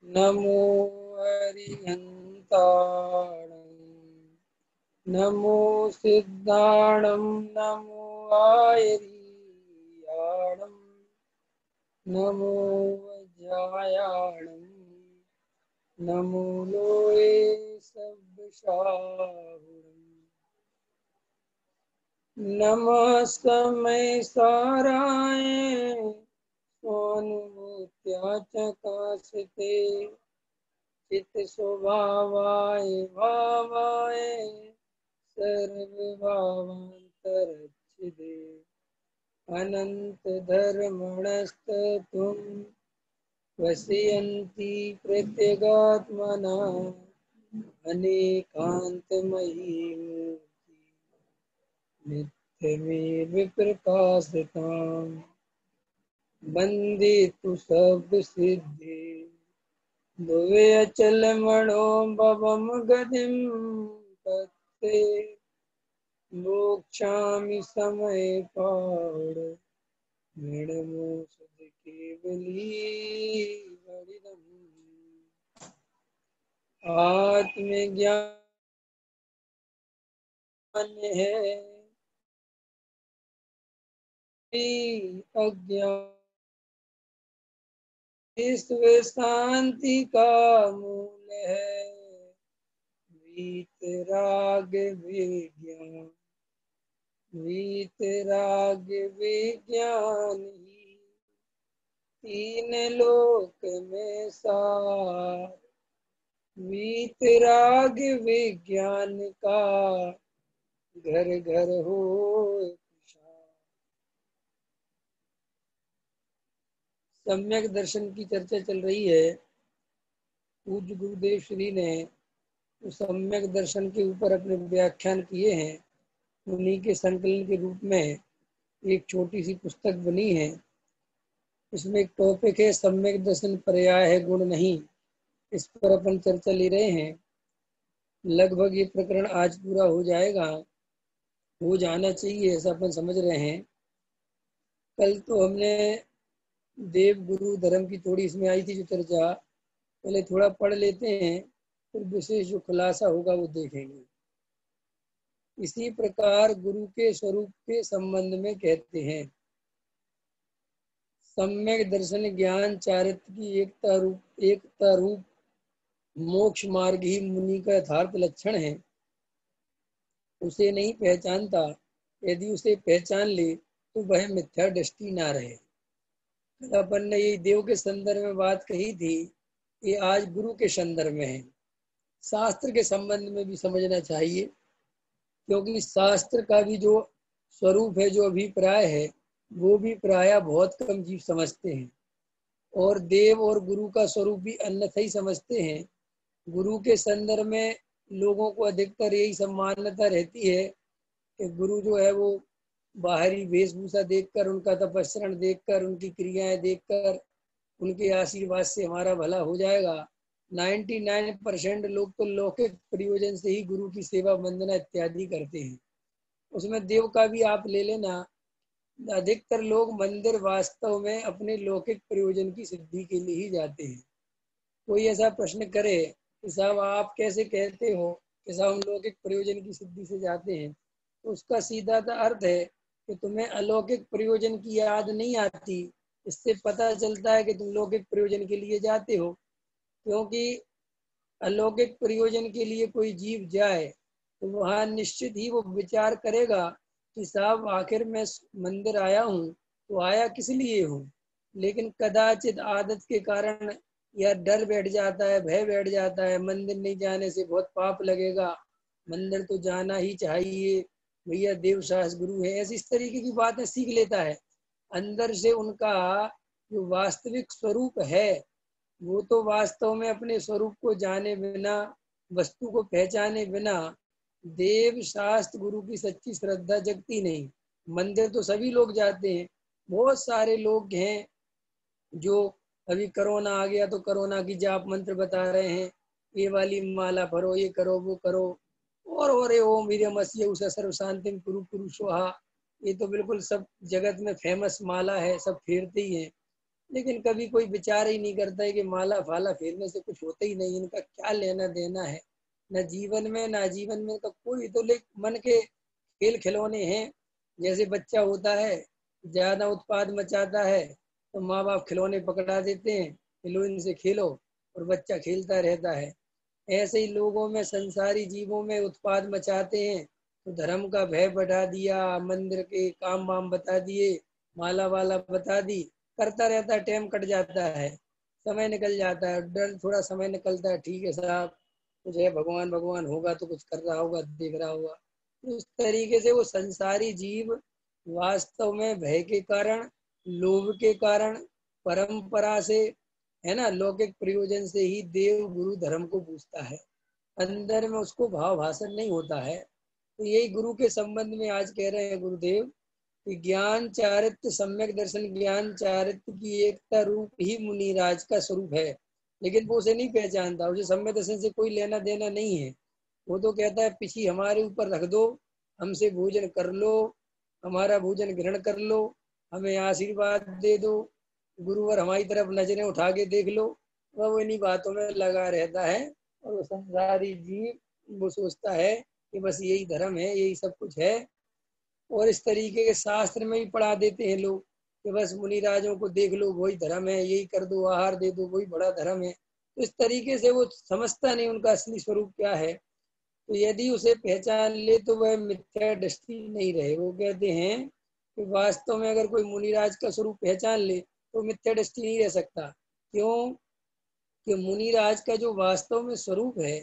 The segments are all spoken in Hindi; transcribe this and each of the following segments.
नमो हरिहन्ताणं नमो सिद्धाणं नमो आयर्याणं नमो वज्रायाणं नमो लोये सब्शाहुणं नमस्तमै साराय स्वानुभूत्या चकाशते चित स्वभावाय भावाय सर्वभावान्तरच्छिदे अनंत धर्मणस्तत्वं वसयन्ति प्रत्यगात्मना अनेकान्तमयी मूर्ति नित्यमेव प्रकाशताम् वन्दे तु सर्वसिद्धे भुवे अचलमणो भवं गतिं पत्ते मोक्षामि समय पाण मृणमोषध केवली आत्मज्ञान है अज्ञान विश्व शांति का मूल है वीतराग विज्ञान ही तीन लोक में सार वीतराग विज्ञान का घर घर हो। सम्यक दर्शन की चर्चा चल रही है। पूज्य गुरुदेव श्री ने उस सम्यक दर्शन के ऊपर अपने व्याख्यान किए हैं। उन्हीं के संकलन के रूप में एक छोटी सी पुस्तक बनी है। इसमें एक टॉपिक है सम्यक दर्शन पर्याय है गुण नहीं। इस पर अपन चर्चा ले रहे हैं। लगभग ये प्रकरण आज पूरा हो जाएगा, हो जाना चाहिए ऐसा अपन समझ रहे हैं। कल तो हमने देव गुरु धर्म की थोड़ी इसमें आई थी जो चर्चा, पहले थोड़ा पढ़ लेते हैं, फिर विशेष जो खुलासा होगा वो देखेंगे। इसी प्रकार गुरु के स्वरूप के संबंध में कहते हैं सम्यक दर्शन ज्ञान चारित्र की एकता रूप मोक्ष मार्ग ही मुनि का यथार्थ लक्षण है। उसे नहीं पहचानता, यदि उसे पहचान ले तो वह मिथ्या दृष्टि ना रहे। अपन ने ये देव के संदर्भ में बात कही थी, ये आज गुरु के संदर्भ में है। शास्त्र के संबंध में भी समझना चाहिए, क्योंकि शास्त्र का भी जो स्वरूप है, जो अभिप्राय है, वो भी प्राय बहुत कम जीव समझते हैं और देव और गुरु का स्वरूप भी अन्यथा ही समझते हैं। गुरु के संदर्भ में लोगों को अधिकतर यही सम्मानता रहती है कि गुरु जो है वो बाहरी वेशभूषा देखकर, उनका तपस्रण देखकर, उनकी क्रियाएं देखकर, उनके आशीर्वाद से हमारा भला हो जाएगा। 99% लोग तो लौकिक प्रयोजन से ही गुरु की सेवा वंदना इत्यादि करते हैं। उसमें देव का भी आप ले लेना, अधिकतर लोग मंदिर वास्तव में अपने लौकिक प्रयोजन की सिद्धि के लिए ही जाते हैं। कोई ऐसा प्रश्न करे कि साहब आप कैसे कहते हो कि साहब हम लौकिक प्रयोजन की सिद्धि से जाते हैं, तो उसका सीधा सा अर्थ है कि तुम्हें अलौकिक प्रयोजन की याद नहीं आती। इससे पता चलता है कि तुम लौकिक प्रयोजन के लिए जाते हो, क्योंकि अलौकिक प्रयोजन के लिए कोई जीव जाए तो वहाँ निश्चित ही वो विचार करेगा कि साहब आखिर मैं मंदिर आया हूँ तो आया किस लिए हूँ। लेकिन कदाचित आदत के कारण या डर बैठ जाता है, भय बैठ जाता है, मंदिर नहीं जाने से बहुत पाप लगेगा, मंदिर तो जाना ही चाहिए, भैया देव शास्त्र गुरु है, ऐसी इस तरीके की बातें सीख लेता है। अंदर से उनका जो वास्तविक स्वरूप है वो तो वास्तव में अपने स्वरूप को जाने बिना, वस्तु को पहचाने बिना देव शास्त्र गुरु की सच्ची श्रद्धा जगती नहीं। मंदिर तो सभी लोग जाते हैं, बहुत सारे लोग हैं जो अभी कोरोना आ गया तो कोरोना की जाप मंत्र बता रहे हैं, ये वाली माला भरो, ये करो, वो करो, और ओम वीर्यमस्य उषा सर्व शांतिम कुरु कुरु स्वाहा, ये तो बिल्कुल सब जगत में फेमस माला है, सब फेरते ही हैं। लेकिन कभी कोई विचार ही नहीं करता है कि माला फाला फेरने से कुछ होता ही नहीं, इनका क्या लेना देना है, न जीवन में न जीवन में का कोई। तो ले मन के खेल खिलौने हैं। जैसे बच्चा होता है, ज्यादा उत्पाद मचाता है तो माँ बाप खिलौने पकड़ा देते हैं, लो इनसे खेलो, और बच्चा खेलता रहता है। ऐसे ही लोगों में, संसारी जीवों में उत्पाद मचाते हैं तो धर्म का भय बढ़ा दिया, मंदिर के काम वाम बता दिए, माला वाला बता दी, करता रहता है, टाइम कट जाता है, समय निकल जाता है, डर थोड़ा समय निकलता है, ठीक है साहब कुछ है, भगवान भगवान होगा तो कुछ कर रहा होगा, देख रहा होगा। उस तरीके से वो संसारी जीव वास्तव में भय के कारण, लोभ के कारण, परंपरा से, है ना, लौकिक प्रयोजन से ही देव गुरु धर्म को पूछता है, अंदर में उसको भाव भाषण नहीं होता है। तो यही गुरु के संबंध में आज कह रहे हैं गुरुदेव कि ज्ञान चारित्र सम्यक दर्शन, ज्ञान चारित्र की एकता रूप ही मुनिराज का स्वरूप है। लेकिन वो उसे नहीं पहचानता, उसे सम्यक दर्शन से कोई लेना देना नहीं है। वो तो कहता है पिछी हमारे ऊपर रख दो, हमसे भोजन कर लो, हमारा भोजन ग्रहण कर लो, हमें आशीर्वाद दे दो, गुरुवर हमारी तरफ नजरें उठा के देख लो। वह इन्हीं बातों में लगा रहता है। और वो संसारी जीव वो सोचता है कि बस यही धर्म है, यही सब कुछ है। और इस तरीके के शास्त्र में भी पढ़ा देते हैं लोग कि बस मुनिराजों को देख लो, वही धर्म है, यही कर दो, आहार दे दो, वही बड़ा धर्म है। तो इस तरीके से वो समझता नहीं उनका असली स्वरूप क्या है। तो यदि उसे पहचान ले तो वह मिथ्या दृष्टि नहीं रहे। वो कहते हैं कि वास्तव में अगर कोई मुनिराज का स्वरूप पहचान ले तो मिथ्या दृष्टि नहीं रह सकता। क्यों? कि मुनिराज का जो वास्तव में स्वरूप है,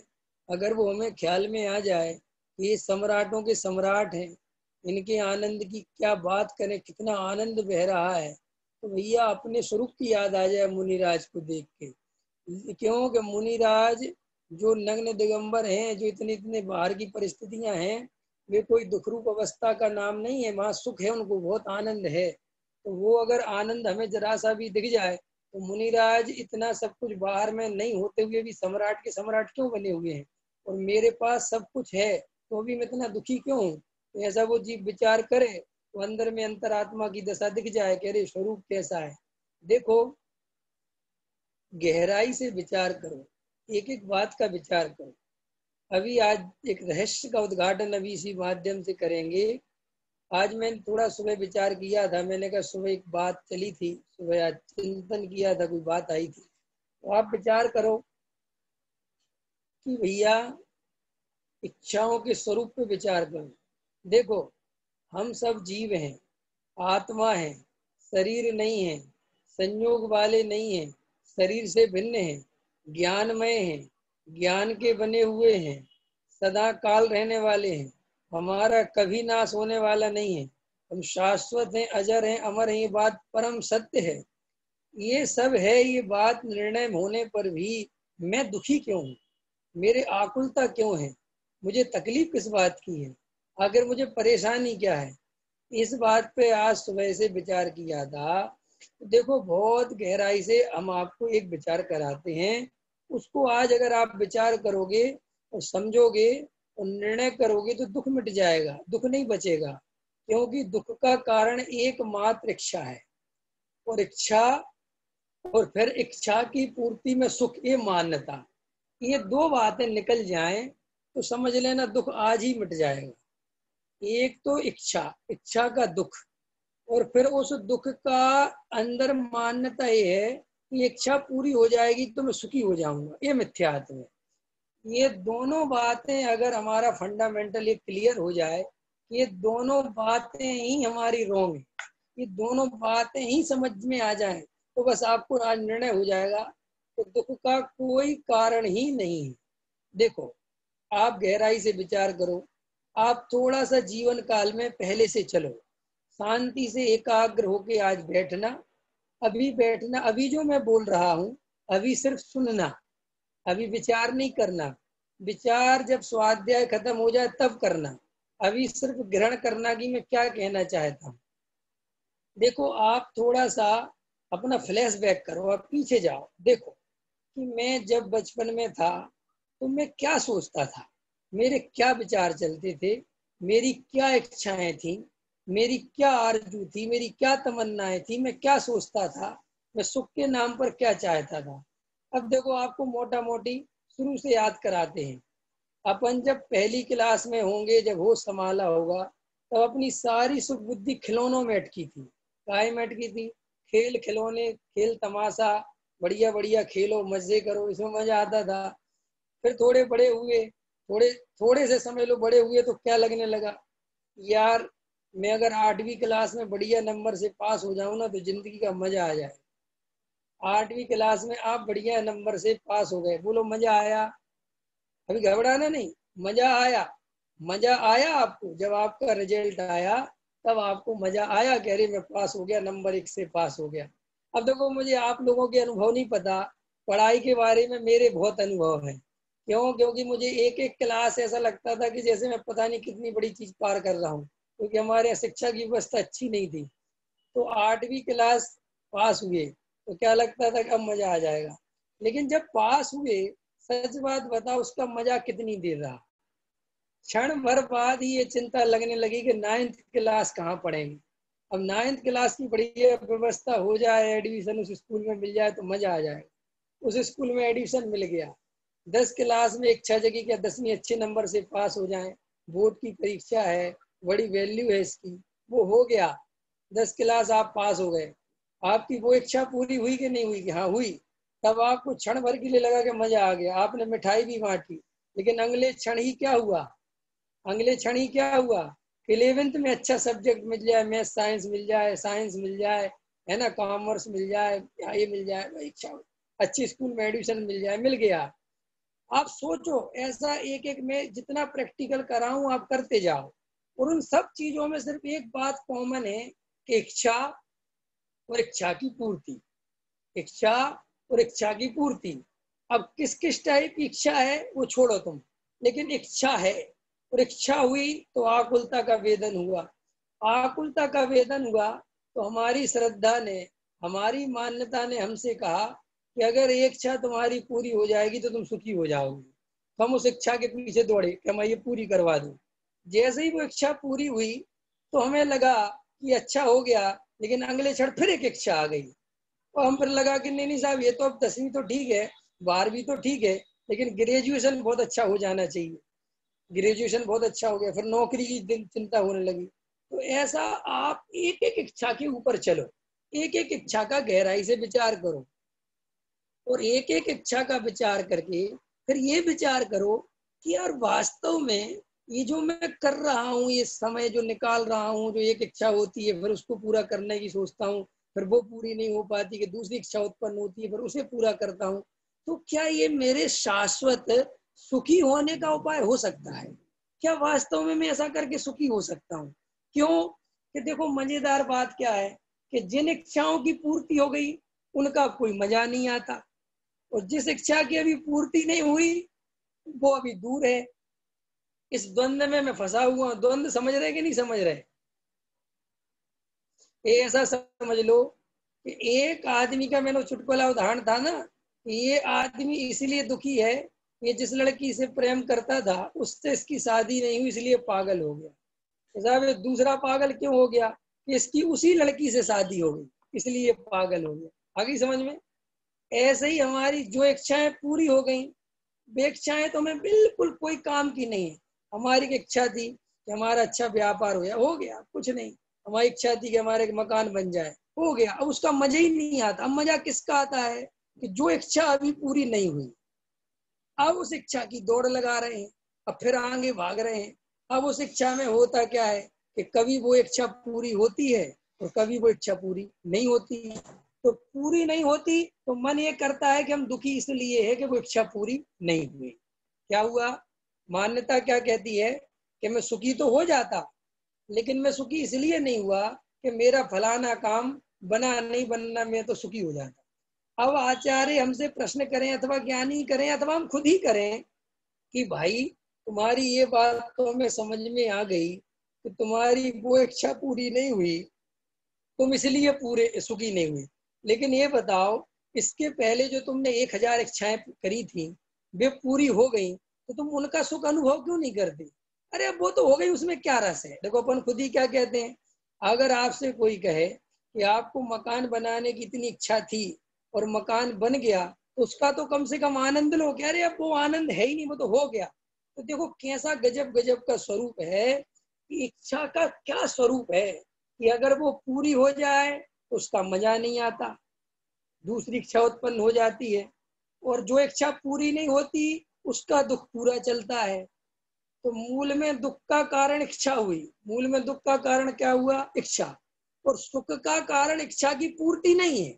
अगर वो हमें ख्याल में आ जाए कि ये सम्राटों के सम्राट हैं, इनके आनंद की क्या बात करें, कितना आनंद बह रहा है, तो भैया अपने स्वरूप की याद आ जाए मुनिराज को देख के। क्यों कि मुनिराज जो नग्न दिगंबर हैं, जो इतने इतने बाहर की परिस्थितियां हैं, वे कोई दुख रूप अवस्था का नाम नहीं है, वहां सुख है, उनको बहुत आनंद है। तो वो अगर आनंद हमें जरा सा भी दिख जाए तो मुनिराज इतना सब कुछ बाहर में नहीं होते हुए भी सम्राट के सम्राट क्यों बने हुए हैं, और मेरे पास सब कुछ है तो भी मैं इतना दुखी क्यों हूँ। तो ऐसा वो जीव विचार करे तो अंदर में अंतरात्मा की दशा दिख जाए कि अरे स्वरूप कैसा है। देखो, गहराई से विचार करो, एक एक बात का विचार करो। अभी आज एक रहस्य का उद्घाटन अभी इसी माध्यम से करेंगे। आज मैंने थोड़ा सुबह विचार किया था, मैंने कहा सुबह एक बात चली थी, सुबह आज चिंतन किया था, कोई बात आई थी, तो आप विचार करो कि भैया इच्छाओं के स्वरूप पे विचार करो। देखो, हम सब जीव हैं, आत्मा है, शरीर नहीं है, संयोग वाले नहीं है, शरीर से भिन्न है, ज्ञानमय है, ज्ञान के बने हुए हैं, सदा काल रहने वाले हैं, हमारा कभी नाश होने वाला नहीं है, हम शाश्वत हैं, अजर हैं, अमर हैं, ये बात परम सत्य है। ये सब है, ये बात निर्णय होने पर भी मैं दुखी क्यों हूँ, मेरे आकुलता क्यों है, मुझे तकलीफ किस बात की है, आखिर मुझे परेशानी क्या है। इस बात पे आज सुबह से विचार किया था। देखो, बहुत गहराई से हम आपको एक विचार कराते हैं, उसको आज अगर आप विचार करोगे और समझोगे और निर्णय करोगे तो दुख मिट जाएगा, दुख नहीं बचेगा। क्योंकि दुख का कारण एकमात्र इच्छा है, और इच्छा, और फिर इच्छा की पूर्ति में सुख, ये मान्यता, ये दो बातें निकल जाएं तो समझ लेना दुख आज ही मिट जाएगा। एक तो इच्छा, इच्छा का दुख, और फिर उस दुख का अंदर मान्यता ये है कि इच्छा पूरी हो जाएगी तो मैं सुखी हो जाऊंगा, ये मिथ्यात्व है। ये दोनों बातें अगर हमारा फंडामेंटल ये क्लियर हो जाए, ये दोनों बातें ही हमारी रोंग है, ये दोनों बातें ही समझ में आ जाए तो बस आपको आज निर्णय हो जाएगा तो दुख का कोई कारण ही नहीं है। देखो, आप गहराई से विचार करो, आप थोड़ा सा जीवन काल में पहले से चलो, शांति से एकाग्र होके आज बैठना, अभी बैठना, अभी जो मैं बोल रहा हूँ अभी सिर्फ सुनना, अभी विचार नहीं करना। विचार जब स्वाध्याय खत्म हो जाए तब करना, अभी सिर्फ ग्रहण करना कि मैं क्या कहना चाहता हूँ। देखो, आप थोड़ा सा अपना फ्लैशबैक करो, आप पीछे जाओ, देखो कि मैं जब बचपन में था तो मैं क्या सोचता था, मेरे क्या विचार चलते थे, मेरी क्या इच्छाएं थी, मेरी क्या आरजू थी, मेरी क्या तमन्नाएं थी, मैं क्या सोचता था, मैं सुख के नाम पर क्या चाहता था। अब देखो आपको मोटा मोटी शुरू से याद कराते हैं। अपन जब पहली क्लास में होंगे, जब होश संभाला होगा, तब अपनी सारी सुख बुद्धि खिलौनों में अटकी थी। काय में अटकी थी? खेल खिलौने, खेल तमाशा, बढ़िया बढ़िया खेलो, मजे करो, इसमें मजा आता था। फिर थोड़े बड़े हुए, थोड़े थोड़े से समझ लो बड़े हुए तो क्या लगने लगा, यार मैं अगर 8वीं क्लास में बढ़िया नंबर से पास हो जाऊं ना तो जिंदगी का मजा आ जाए। 8वीं क्लास में आप बढ़िया नंबर से पास हो गए, बोलो मजा आया? अभी घबराना नहीं, मजा आया। मजा आया आपको जब आपका रिजल्ट आया, तब आपको मजा आया कि अरे मैं पास हो गया, नंबर 1 से पास हो गया। अब देखो मुझे आप लोगों के अनुभव नहीं पता, पढ़ाई के बारे में मेरे बहुत अनुभव है। क्यों? क्योंकि मुझे एक एक क्लास ऐसा लगता था कि जैसे मैं पता नहीं कितनी बड़ी चीज पार कर रहा हूँ, क्योंकि हमारे यहाँ शिक्षा की व्यवस्था अच्छी नहीं थी। तो 8वीं क्लास पास हुए तो क्या लगता था कि अब मजा आ जाएगा। लेकिन जब पास हुए, सच बात बताओ उसका मजा कितनी देर रहा। क्षण भर बाद ही ये चिंता लगने लगी कि 9th क्लास कहाँ पढ़ेंगे। अब 9th क्लास की बढ़िया व्यवस्था हो जाए, एडमिशन उस स्कूल में मिल जाए तो मजा आ जाएगा। उस स्कूल में एडमिशन मिल गया। 10 क्लास में इच्छा जगी कि 10वीं अच्छे नंबर से पास हो जाए, बोर्ड की परीक्षा है, बड़ी वैल्यू है इसकी, वो हो गया। 10 क्लास आप पास हो गए। आपकी वो इच्छा पूरी हुई कि नहीं हुई? कि हाँ हुई। तब आपको क्षण भर के लिए लगा कि मजा आ गया, आपने मिठाई भी बांटी। लेकिन अगले क्षण ही क्या हुआ? अगले क्षण ही क्या हुआ? 11th में अच्छा सब्जेक्ट मिल जाए, मैथ साइंस मिल जाए, साइंस मिल जाए, है ना, कॉमर्स मिल जाए, ये मिल जाए, इच्छा अच्छी स्कूल में एडमिशन मिल जाए, मिल गया। आप सोचो, ऐसा एक एक में जितना प्रैक्टिकल कराऊं आप करते जाओ, और उन सब चीजों में सिर्फ एक बात कॉमन है कि इच्छा और इच्छा की पूर्ति। इच्छा और इच्छा की पूर्ति। अब किस किस टाइप की इच्छा है वो छोड़ो तुम, लेकिन इच्छा है और इच्छा हुई तो आकुलता का वेदन हुआ। आकुलता का वेदन हुआ तो हमारी श्रद्धा ने, हमारी मान्यता ने हमसे कहा कि अगर एक इच्छा तुम्हारी पूरी हो जाएगी तो तुम सुखी हो जाओगे। तो हम उस इच्छा के पीछे दौड़े कि मैं ये पूरी करवा दूं। जैसे ही वो इच्छा पूरी हुई तो हमें लगा कि अच्छा हो गया, लेकिन अगले क्षण फिर एक इच्छा आ गई। और हम फिर लगा कि नहीं नहीं साहब, ये तो अब 10वीं तो ठीक है, 12वीं तो ठीक है, लेकिन ग्रेजुएशन बहुत अच्छा हो जाना चाहिए। ग्रेजुएशन बहुत अच्छा हो गया, फिर नौकरी की चिंता होने लगी। तो ऐसा आप एक एक इच्छा के ऊपर चलो, एक एक इच्छा का गहराई से विचार करो, और एक एक इच्छा का विचार करके फिर ये विचार करो कि यार वास्तव में ये जो मैं कर रहा हूँ, ये समय जो निकाल रहा हूँ, जो एक इच्छा होती है फिर उसको पूरा करने की सोचता हूँ, फिर वो पूरी नहीं हो पाती कि दूसरी इच्छा उत्पन्न होती है, फिर उसे पूरा करता हूँ, तो क्या ये मेरे शाश्वत सुखी होने का उपाय हो सकता है? क्या वास्तव में मैं ऐसा करके सुखी हो सकता हूँ? क्यों? कि देखो मजेदार बात क्या है कि जिन इच्छाओं की पूर्ति हो गई उनका कोई मजा नहीं आता, और जिस इच्छा की अभी पूर्ति नहीं हुई वो अभी दूर है। इस द्वंद में मैं फंसा हुआ हूं। द्वंद समझ रहे कि नहीं समझ रहे? ये ऐसा समझ लो कि एक आदमी का, मैंने चुटकुला उदाहरण था ना, ये आदमी इसलिए दुखी है, ये जिस लड़की से प्रेम करता था उससे इसकी शादी नहीं हुई इसलिए पागल हो गया। तो साहब दूसरा पागल क्यों हो गया? कि इसकी उसी लड़की से शादी हो गई इसलिए पागल हो गया। आगे समझ में? ऐसे ही हमारी जो इच्छाएं पूरी हो गई, वे इच्छाएं तो हमें बिल्कुल कोई काम की नहीं है। हमारी इच्छा थी कि हमारा अच्छा व्यापार हो गया, कुछ नहीं। हमारी इच्छा थी कि हमारे मकान बन जाए, हो गया। अब उसका मजा ही नहीं आता। अब मजा किसका आता है? कि जो इच्छा अभी पूरी नहीं हुई, अब उस इच्छा की दौड़ लगा रहे हैं, अब फिर आगे भाग रहे हैं। अब उस इच्छा में होता क्या है कि कभी वो इच्छा पूरी होती है और कभी वो इच्छा पूरी नहीं होती। तो पूरी नहीं होती तो मन ये करता है कि हम दुखी इसलिए है कि वो इच्छा पूरी नहीं हुई। क्या हुआ? मान्यता क्या कहती है कि मैं सुखी तो हो जाता, लेकिन मैं सुखी इसलिए नहीं हुआ कि मेरा फलाना काम बना, नहीं बनना मैं तो सुखी हो जाता। अब आचार्य हमसे प्रश्न करें अथवा ज्ञानी करें अथवा हम खुद ही करें कि भाई तुम्हारी ये बात तो हमें समझ में आ गई कि तुम्हारी वो इच्छा पूरी नहीं हुई, तुम इसलिए पूरे सुखी नहीं हुई। लेकिन ये बताओ, इसके पहले जो तुमने 1000 इच्छाएं करी थी वे पूरी हो गई, तो तुम उनका सुख अनुभव क्यों नहीं करते? अरे अब वो तो हो गई, उसमें क्या रस है? देखो अपन खुद ही क्या कहते हैं। अगर आपसे कोई कहे कि आपको मकान बनाने की इतनी इच्छा थी और मकान बन गया, तो उसका तो कम से कम आनंद लो। कह रहे अब वो आनंद है ही नहीं, वो तो हो गया। तो देखो कैसा गजब गजब का स्वरूप है कि इच्छा का क्या स्वरूप है कि अगर वो पूरी हो जाए तो उसका मजा नहीं आता, दूसरी इच्छा उत्पन्न हो जाती है, और जो इच्छा पूरी नहीं होती उसका दुख पूरा चलता है। तो मूल में दुख का कारण इच्छा हुई, मूल में दुख का कारण क्या हुआ? इच्छा। और सुख का कारण इच्छा की पूर्ति नहीं है।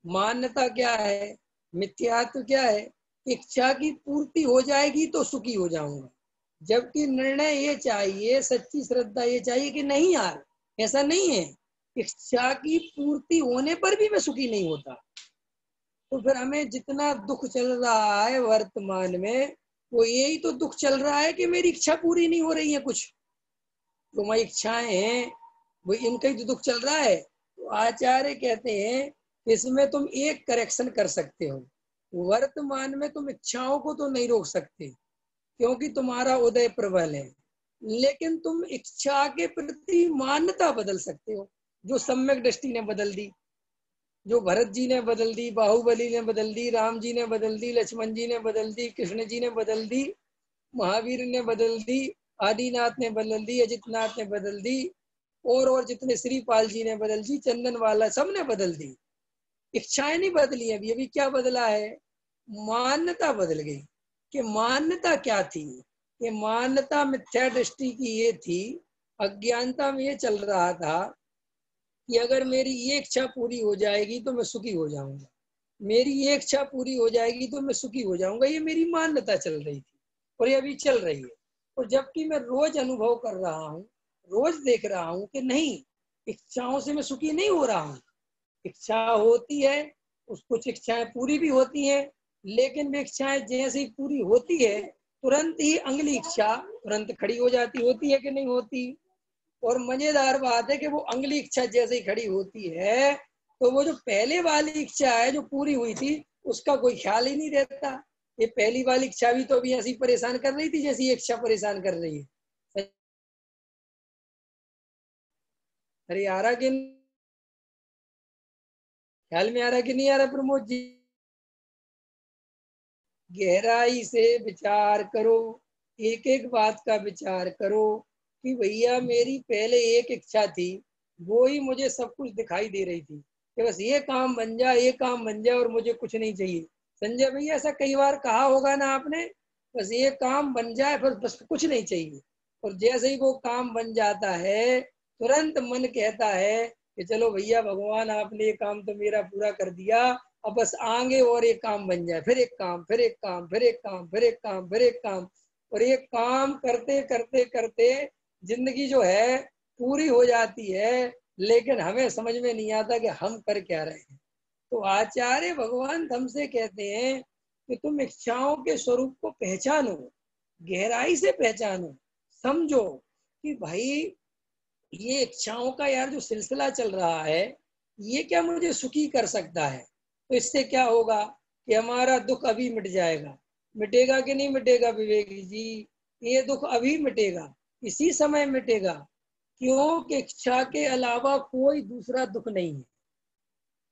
मान्यता क्या है, मिथ्यात्व क्या है? इच्छा की पूर्ति हो जाएगी तो सुखी हो जाऊंगा, जबकि निर्णय ये चाहिए, सच्ची श्रद्धा ये चाहिए कि नहीं यार, ऐसा नहीं है, इच्छा की पूर्ति होने पर भी मैं सुखी नहीं होता। तो फिर हमें जितना दुख चल रहा है वर्तमान में, वो यही तो दुख चल रहा है कि मेरी इच्छा पूरी नहीं हो रही है। कुछ जो हमारी इच्छाएं हैं वो इनका ही तो दुख चल रहा है। तो आचार्य कहते हैं इसमें तुम एक करेक्शन कर सकते हो, वर्तमान में तुम इच्छाओं को तो नहीं रोक सकते क्योंकि तुम्हारा उदय प्रबल है, लेकिन तुम इच्छा के प्रति मान्यता बदल सकते हो, जो सम्यक दृष्टि ने बदल दी, जो भरत जी ने बदल दी, बाहुबली ने बदल दी, राम जी ने बदल दी, लक्ष्मण जी ने बदल दी, कृष्ण जी ने बदल दी, महावीर ने बदल दी, आदिनाथ ने बदल दी, अजितनाथ ने बदल दी, और जितने श्रीपाल जी ने बदल दी, चंदन वाला सब ने बदल दी। इच्छाएं नहीं बदली, अभी अभी क्या बदला है? मान्यता बदल गई। कि मान्यता क्या थी? ये मान्यता मिथ्या दृष्टि की ये थी, अज्ञानता में ये चल रहा था कि अगर मेरी ये इच्छा पूरी हो जाएगी तो मैं सुखी हो जाऊंगा, मेरी ये इच्छा पूरी हो जाएगी तो मैं सुखी हो जाऊंगा। ये मेरी मान्यता चल रही थी और ये अभी चल रही है। और जबकि मैं रोज अनुभव कर रहा हूँ, रोज देख रहा हूँ कि नहीं, इच्छाओं से मैं सुखी नहीं हो रहा हूँ। इच्छा होती है, उस कुछ इच्छाएं पूरी भी होती हैं, लेकिन वे इच्छाएं जैसे ही पूरी होती है तुरंत ही अगली इच्छा तुरंत खड़ी हो जाती, होती है कि नहीं होती? और मजेदार बात है कि वो अगली इच्छा जैसे ही खड़ी होती है तो वो जो पहले वाली इच्छा है जो पूरी हुई थी उसका कोई ख्याल ही नहीं रहता। ये पहली वाली इच्छा भी तो अभी ऐसी परेशान कर रही थी जैसी इच्छा परेशान कर रही है। अरे आ रहा कि ख्याल में आ रहा कि नहीं आ रहा प्रमोद जी? गहराई से विचार करो, एक एक बात का विचार करो कि भैया मेरी पहले एक इच्छा थी, वो ही मुझे सब कुछ दिखाई दे रही थी कि बस ये काम बन जाए, ये काम बन जाए और मुझे कुछ नहीं चाहिए। संजय भैया ऐसा कई बार कहा होगा ना आपने, बस ये काम बन जाए, फिर बस कुछ नहीं चाहिए। और जैसे ही वो काम बन जाता है तुरंत मन कहता है कि चलो भैया भगवान आपने ये काम तो मेरा पूरा कर दिया, अब बस आगे और एक काम बन जाए, फिर एक काम, फिर एक काम, फिर एक काम, फिर एक काम, फिर एक काम। और ये काम करते करते करते जिंदगी जो है पूरी हो जाती है, लेकिन हमें समझ में नहीं आता कि हम कर क्या रहे हैं। तो आचार्य भगवान हमसे कहते हैं कि तुम इच्छाओं के स्वरूप को पहचानो, गहराई से पहचानो, समझो कि भाई ये इच्छाओं का यार जो सिलसिला चल रहा है ये क्या मुझे सुखी कर सकता है? तो इससे क्या होगा कि हमारा दुख अभी मिट जाएगा। मिटेगा कि नहीं मिटेगा विवेक जी? ये दुख अभी मिटेगा, इसी समय मिटेगा, क्योंकि इच्छा के अलावा कोई दूसरा दुख नहीं है,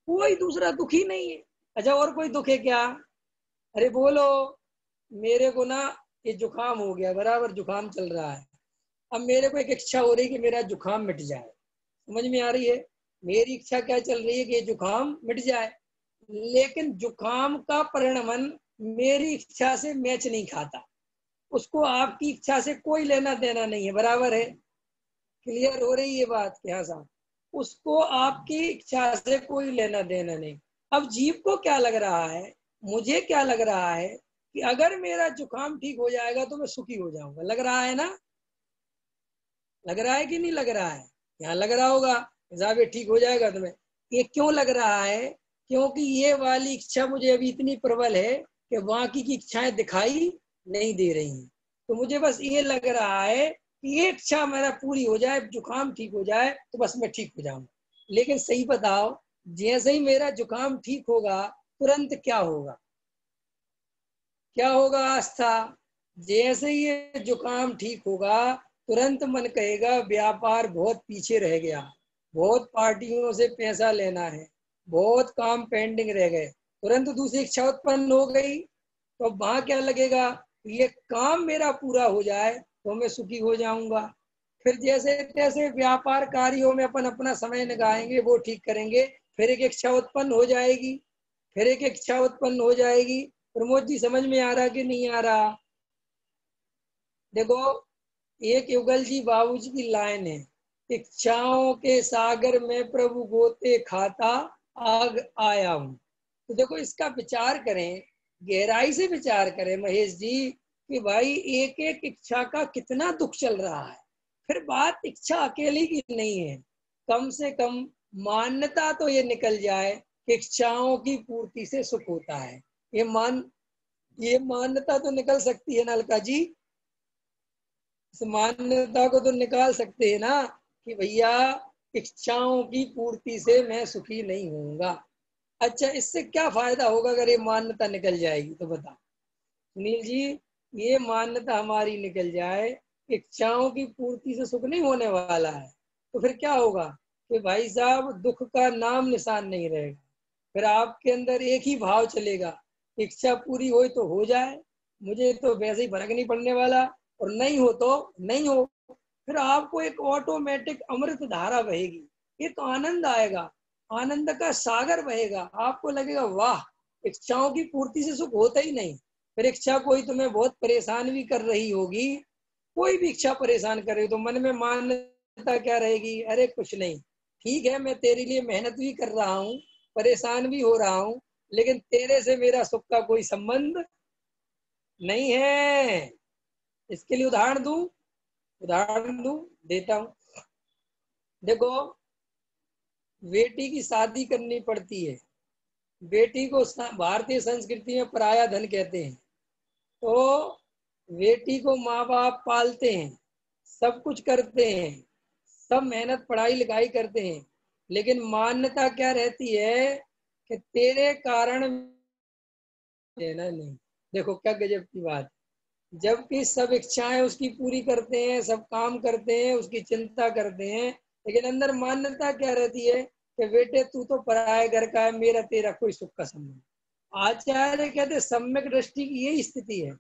कोई दूसरा दुख ही नहीं है। अच्छा और कोई दुख है क्या? अरे बोलो। मेरे को ना ये जुकाम हो गया, बराबर जुकाम चल रहा है, अब मेरे को एक इच्छा हो रही है कि मेरा जुकाम मिट जाए। समझ में आ रही है? मेरी इच्छा क्या चल रही है कि जुकाम मिट जाए, लेकिन जुकाम का परिणमन मेरी इच्छा से मैच नहीं खाता, उसको आपकी इच्छा से कोई लेना देना नहीं है। बराबर है? क्लियर हो रही है बात? क्या साहब, उसको आपकी इच्छा से कोई लेना देना नहीं। अब जीव को क्या लग रहा है, मुझे क्या लग रहा है कि अगर मेरा जुकाम ठीक हो जाएगा तो मैं सुखी हो जाऊंगा। लग रहा है ना? लग रहा है कि नहीं लग रहा है? यहाँ लग रहा होगा साहब ये ठीक हो जाएगा तुम्हें। ये क्यों लग रहा है? क्योंकि ये वाली इच्छा मुझे अभी इतनी प्रबल है कि बाकी की इच्छाएं दिखाई नहीं दे रही हैं। तो मुझे बस ये लग रहा है कि ये इच्छा मेरा पूरी हो जाए, जुकाम ठीक हो जाए तो बस मैं ठीक हो जाऊंगा। लेकिन सही बताओ, जैसे ही मेरा जुकाम ठीक होगा तुरंत क्या होगा? क्या होगा आस्था? जैसे ये जुकाम ठीक होगा तुरंत मन कहेगा व्यापार बहुत पीछे रह गया, बहुत पार्टियों से पैसा लेना है, बहुत काम पेंडिंग रह गए, तुरंत दूसरी इच्छा उत्पन्न हो गई, तो वहां क्या लगेगा, ये काम मेरा पूरा हो जाए तो मैं सुखी हो जाऊंगा। फिर जैसे तैसे व्यापार कार्यों में अपन अपना समय लगाएंगे, वो ठीक करेंगे, फिर एक इच्छा उत्पन्न हो जाएगी, फिर एक इच्छा उत्पन्न हो जाएगी। प्रमोद जी समझ में आ रहा कि नहीं आ रहा? देखो, एक युगल जी बाबूजी की लाइन है, इच्छाओं के सागर में प्रभु गोते खाता आग आया हूं। तो देखो, इसका विचार करें, गहराई से विचार करें महेश जी, कि भाई एक एक इच्छा का कितना दुख चल रहा है। फिर बात इच्छा अकेली की नहीं है, कम से कम मान्यता तो ये निकल जाए कि इच्छाओं की पूर्ति से सुख होता है। ये मान्यता तो निकल सकती है ना अलका जी? इस मान्यता को तो निकाल सकते हैं ना कि भैया इच्छाओं की पूर्ति से मैं सुखी नहीं होऊंगा। अच्छा, इससे क्या फायदा होगा अगर ये मान्यता निकल जाएगी? तो बता सुनील जी, ये मान्यता हमारी निकल जाए, इच्छाओं की पूर्ति से सुख नहीं होने वाला है, तो फिर क्या होगा कि भाई साहब दुख का नाम निशान नहीं रहेगा। फिर आपके अंदर एक ही भाव चलेगा, इच्छा पूरी हो तो हो जाए, मुझे तो वैसे ही फर्क नहीं पड़ने वाला, और नहीं हो तो नहीं हो। फिर आपको एक ऑटोमेटिक अमृत धारा बहेगी, एक आनंद आएगा, आनंद का सागर बहेगा, आपको लगेगा वाह, इच्छाओं की पूर्ति से सुख होता ही नहीं। फिर इच्छा कोई तुम्हें बहुत परेशान भी कर रही होगी, कोई भी इच्छा परेशान कर रही हो, तो मन में मान्यता क्या रहेगी, अरे कुछ नहीं, ठीक है, मैं तेरे लिए मेहनत भी कर रहा हूँ, परेशान भी हो रहा हूँ, लेकिन तेरे से मेरा सुख का कोई संबंध नहीं है। इसके लिए उदाहरण दूं, देता हूँ। देखो, बेटी की शादी करनी पड़ती है, बेटी को भारतीय संस्कृति में पराया धन कहते हैं। तो बेटी को माँ बाप पालते हैं, सब कुछ करते हैं, सब मेहनत पढ़ाई लिखाई करते हैं, लेकिन मान्यता क्या रहती है कि तेरे कारण देना नहीं। देखो क्या गजब की बात, जबकि सब इच्छाएं उसकी पूरी करते हैं, सब काम करते हैं, उसकी चिंता करते हैं, लेकिन अंदर मान्यता क्या रहती है कि बेटे तू तो पराये घर का है, मेरा तेरा कोई सुख का संबंध। आचार्य कहते सम्यक दृष्टि की यही स्थिति है।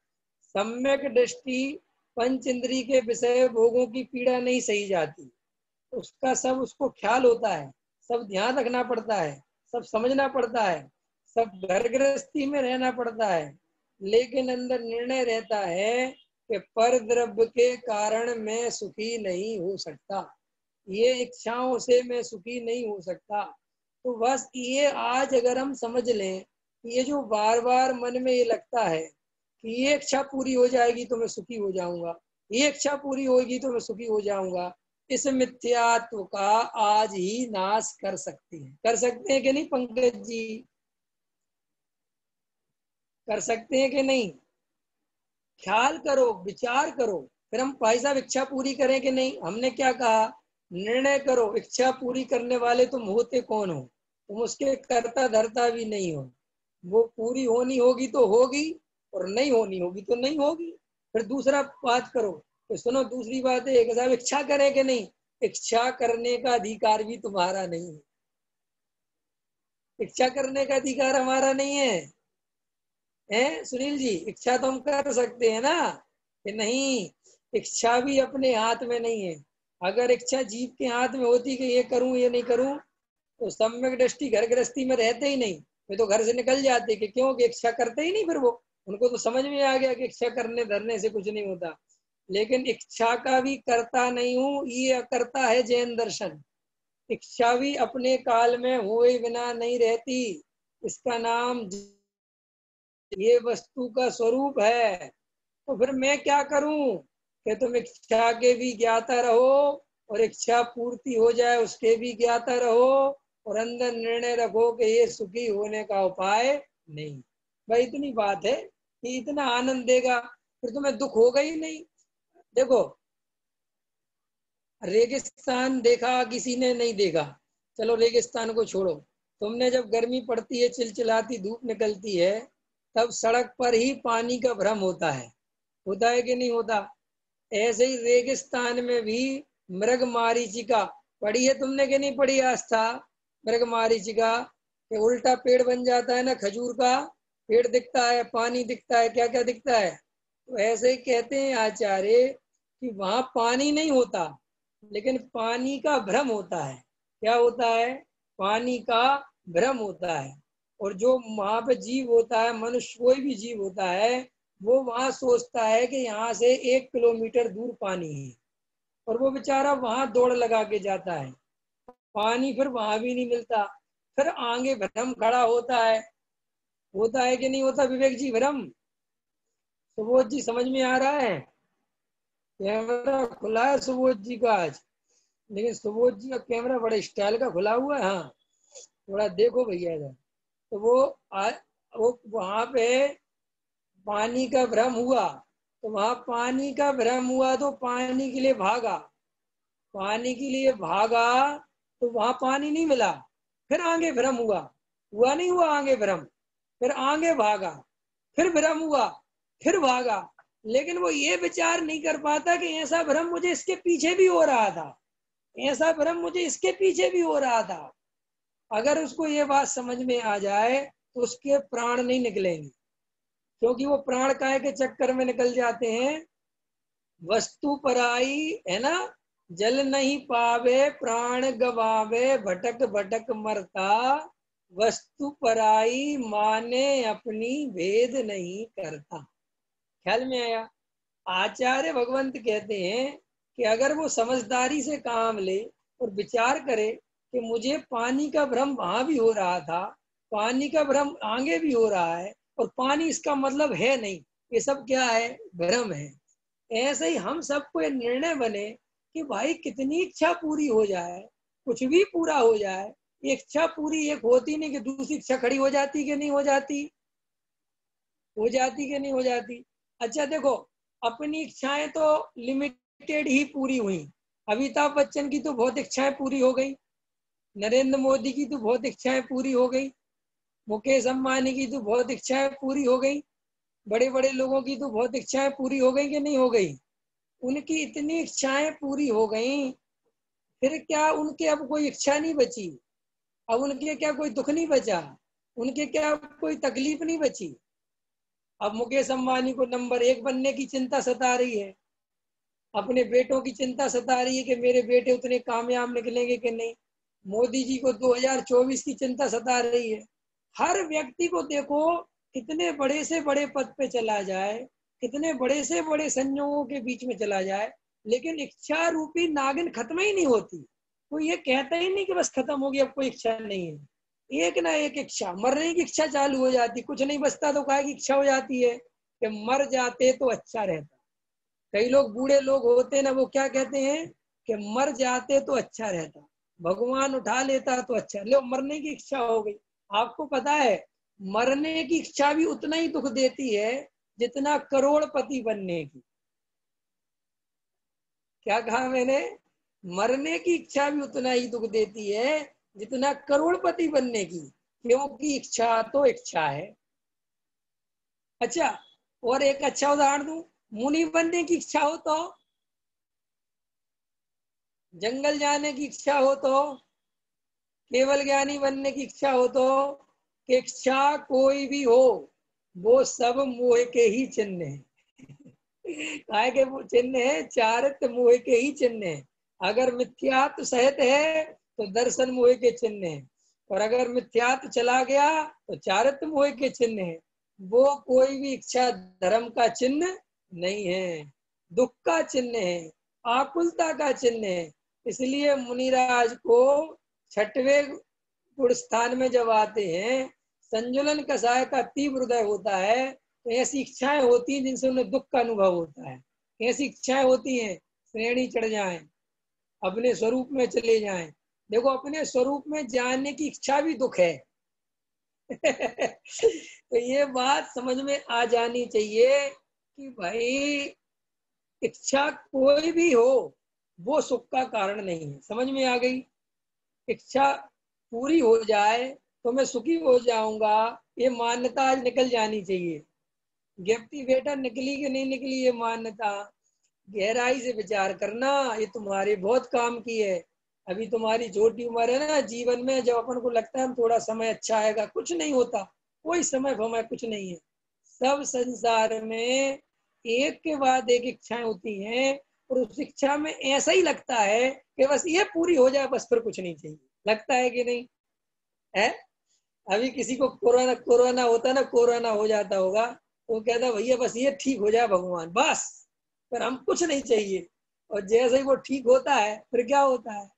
सम्यक दृष्टि पंच इंद्री के विषय भोगों की पीड़ा नहीं सही जाती, उसका सब उसको ख्याल होता है, सब ध्यान रखना पड़ता है, सब समझना पड़ता है, सब घर गृहस्थी में रहना पड़ता है, लेकिन अंदर निर्णय रहता है कि पर द्रव्य के कारण मैं सुखी नहीं हो सकता, ये इच्छाओं से मैं सुखी नहीं हो सकता। तो बस ये आज अगर हम समझ लें, ये जो बार बार मन में ये लगता है कि ये इच्छा पूरी हो जाएगी तो मैं सुखी हो जाऊंगा, ये इच्छा पूरी होगी तो मैं सुखी हो जाऊंगा, इस मिथ्यात्व का आज ही नाश कर सकते हैं कि नहीं पंकज जी? कर सकते हैं कि नहीं? ख्याल करो, विचार करो, फिर हम भाई साहब इच्छा पूरी करें कि नहीं? हमने क्या कहा, निर्णय करो, इच्छा पूरी करने वाले तुम होते कौन हो? तुम उसके करता धरता भी नहीं हो। वो पूरी होनी होगी तो होगी, और नहीं होनी होगी तो नहीं होगी। फिर दूसरा बात करो, तो सुनो, दूसरी बात है कि साहब इच्छा करें कि नहीं? इच्छा करने का अधिकार भी तुम्हारा नहीं है, इच्छा करने का अधिकार हमारा नहीं है। सुनील जी, इच्छा तो हम कर सकते हैं ना कि नहीं? इच्छा भी अपने हाथ में नहीं है। अगर इच्छा जीव के हाथ में होती कि ये करूं ये नहीं करूं, तो सम्यक दृष्टि घर गृहस्थी में रहते ही नहीं, वे तो घर से निकल जाते। कि क्यों? कि इच्छा करते ही नहीं। फिर वो, उनको तो समझ में आ गया कि इच्छा करने धरने से कुछ नहीं होता। लेकिन इच्छा का भी करता नहीं हूं, ये करता है जैन दर्शन। इच्छा भी अपने काल में हुए बिना नहीं रहती, इसका नाम ये वस्तु का स्वरूप है। तो फिर मैं क्या करूं कि तुम इच्छा के भी ज्ञाता रहो, और इच्छा पूर्ति हो जाए उसके भी ज्ञाता रहो, और अंदर निर्णय रखो कि ये सुखी होने का उपाय नहीं। भाई इतनी बात है कि इतना आनंद देगा, फिर तुम्हें दुख होगा ही नहीं। देखो, रेगिस्तान देखा किसी ने? नहीं देखा। चलो रेगिस्तान को छोड़ो, तुमने जब गर्मी पड़ती है, चिलचिलाती धूप निकलती है, तब सड़क पर ही पानी का भ्रम होता है कि नहीं होता? ऐसे ही रेगिस्तान में भी मृग मारीचिका पढ़ी है तुमने कि नहीं पढ़ी आस्था मृगमारीचिका? कि उल्टा पेड़ बन जाता है ना खजूर का, पेड़ दिखता है, पानी दिखता है, क्या क्या दिखता है। तो ऐसे ही कहते हैं आचार्य कि वहां पानी नहीं होता, लेकिन पानी का भ्रम होता है। क्या होता है? पानी का भ्रम होता है। और जो वहां पे जीव होता है, मनुष्य कोई भी जीव होता है, वो वहां सोचता है कि यहाँ से 1 किलोमीटर दूर पानी है, और वो बेचारा वहां दौड़ लगा के जाता है, पानी फिर वहां भी नहीं मिलता। फिर आगे भ्रम खड़ा होता है कि नहीं होता विवेक जी भ्रम? सुबोध जी समझ में आ रहा है? कैमरा खुला है सुबोध जी का आज, लेकिन सुबोध जी का कैमरा बड़े स्टाइल का खुला हुआ है। हाँ, थोड़ा देखो भैया इधर। तो वो वहां पे पानी का भ्रम हुआ, तो वहां पानी का भ्रम हुआ तो पानी के लिए भागा, पानी के लिए भागा तो वहां पानी नहीं मिला। फिर आगे भ्रम हुआ नहीं हुआ आगे भ्रम, फिर आगे भागा, फिर भ्रम हुआ, फिर भागा। लेकिन वो ये विचार नहीं कर पाता कि ऐसा भ्रम मुझे इसके पीछे भी हो रहा था, ऐसा भ्रम मुझे इसके पीछे भी हो रहा था। अगर उसको ये बात समझ में आ जाए तो उसके प्राण नहीं निकलेंगे, क्योंकि वो प्राण काय के चक्कर में निकल जाते हैं। वस्तु पराई है ना, जल नहीं पावे प्राण गवावे, भटक भटक मरता, वस्तु पराई माने अपनी भेद नहीं करता। ख्याल में आया? आचार्य भगवंत कहते हैं कि अगर वो समझदारी से काम ले और विचार करे कि मुझे पानी का भ्रम वहां भी हो रहा था, पानी का भ्रम आगे भी हो रहा है, और पानी इसका मतलब है नहीं, ये सब क्या है? भ्रम है। ऐसे ही हम सबको ये निर्णय बने कि भाई कितनी इच्छा पूरी हो जाए, कुछ भी पूरा हो जाए, इच्छा पूरी एक होती नहीं कि दूसरी इच्छा खड़ी हो जाती कि नहीं हो जाती, हो जाती कि नहीं हो जाती। अच्छा देखो, अपनी इच्छाएं तो लिमिटेड ही पूरी हुई। अमिताभ बच्चन की तो बहुत इच्छाएं पूरी हो गई, नरेंद्र मोदी की तो बहुत इच्छाएं पूरी हो गई, मुकेश अंबानी की तो बहुत इच्छाएं पूरी हो गई, बड़े बड़े लोगों की तो बहुत इच्छाएं पूरी हो गई कि नहीं हो गई? उनकी इतनी इच्छाएं पूरी हो गई, फिर क्या उनके अब कोई इच्छा नहीं बची? अब उनके क्या कोई दुख नहीं बचा? उनके क्या कोई तकलीफ नहीं बची? अब मुकेश अंबानी को नंबर 1 बनने की चिंता सता रही है, अपने बेटों की चिंता सता रही है कि मेरे बेटे उतने कामयाब निकलेंगे कि नहीं। मोदी जी को 2024 की चिंता सता रही है। हर व्यक्ति को देखो, कितने बड़े से बड़े पद पे चला जाए, कितने बड़े से बड़े संयोगों के बीच में चला जाए, लेकिन इच्छा रूपी नागिन खत्म ही नहीं होती। कोई ये कहता ही नहीं कि बस खत्म हो गया, अब कोई इच्छा नहीं है। एक ना एक इच्छा, मरने की इच्छा चालू हो जाती, कुछ नहीं बचता तो काहे की इच्छा हो जाती है कि मर जाते तो अच्छा रहता। कई लोग बूढ़े लोग होते हैं ना, वो क्या कहते हैं कि मर जाते तो अच्छा रहता, भगवान उठा लेता तो अच्छा। लो, मरने की इच्छा हो गई। आपको पता है, मरने की इच्छा भी उतना ही दुख देती है जितना करोड़पति बनने की। क्या कहा मैंने? मरने की इच्छा भी उतना ही दुख देती है जितना करोड़पति बनने की, क्योंकि इच्छा तो इच्छा है। अच्छा, और एक अच्छा उदाहरण दूं, मुनि बनने की इच्छा हो तो, जंगल जाने की इच्छा हो तो, केवल ज्ञानी बनने की इच्छा हो तो, कि इच्छा कोई भी हो, वो सब मोह के ही चिन्ह है। काय के वो चिन्ह है? चारित्र मोह के ही चिन्ह है। अगर मिथ्यात्व सहित है तो दर्शन मोह के चिन्ह है, और अगर मिथ्यात्व चला गया तो चारित्र मोह के चिन्ह है। वो कोई भी इच्छा धर्म का चिन्ह नहीं है, दुख का चिन्ह है, आकुलता का चिन्ह है। इसलिए मुनिराज को 6वें गुण स्थान में जब आते हैं, संजुलन कषाय का तीव्र हृदय होता है, तो ऐसी इच्छाएं होती हैं जिनसे उन्हें दुख का अनुभव होता है। ऐसी इच्छाएं होती हैं श्रेणी चढ़ जाएं, अपने स्वरूप में चले जाएं। देखो, अपने स्वरूप में जाने की इच्छा भी दुख है। तो ये बात समझ में आ जानी चाहिए कि भाई, इच्छा कोई भी हो, वो सुख का कारण नहीं है। समझ में आ गई? इच्छा पूरी हो जाए तो मैं सुखी हो जाऊंगा, ये मान्यता आज निकल जानी चाहिए। ज्ञप्ति बेटा निकली कि नहीं निकली ये मान्यता? गहराई से विचार करना, ये तुम्हारे बहुत काम की है। अभी तुम्हारी छोटी उम्र है ना, जीवन में जब अपन को लगता है हम थोड़ा समय अच्छा आएगा, कुछ नहीं होता, कोई समय भमय कुछ नहीं है। सब संसार में एक के बाद एक इच्छाएं होती हैं, और उस इच्छा में ऐसा ही लगता है कि बस ये पूरी हो जाए, बस फिर कुछ नहीं चाहिए। लगता है कि नहीं है? अभी किसी को कोरोना कोरोना होता ना, कोरोना हो जाता होगा, वो कहता भैया बस ये ठीक हो जाए भगवान, बस पर हम कुछ नहीं चाहिए। और जैसे ही वो ठीक होता है, फिर क्या होता है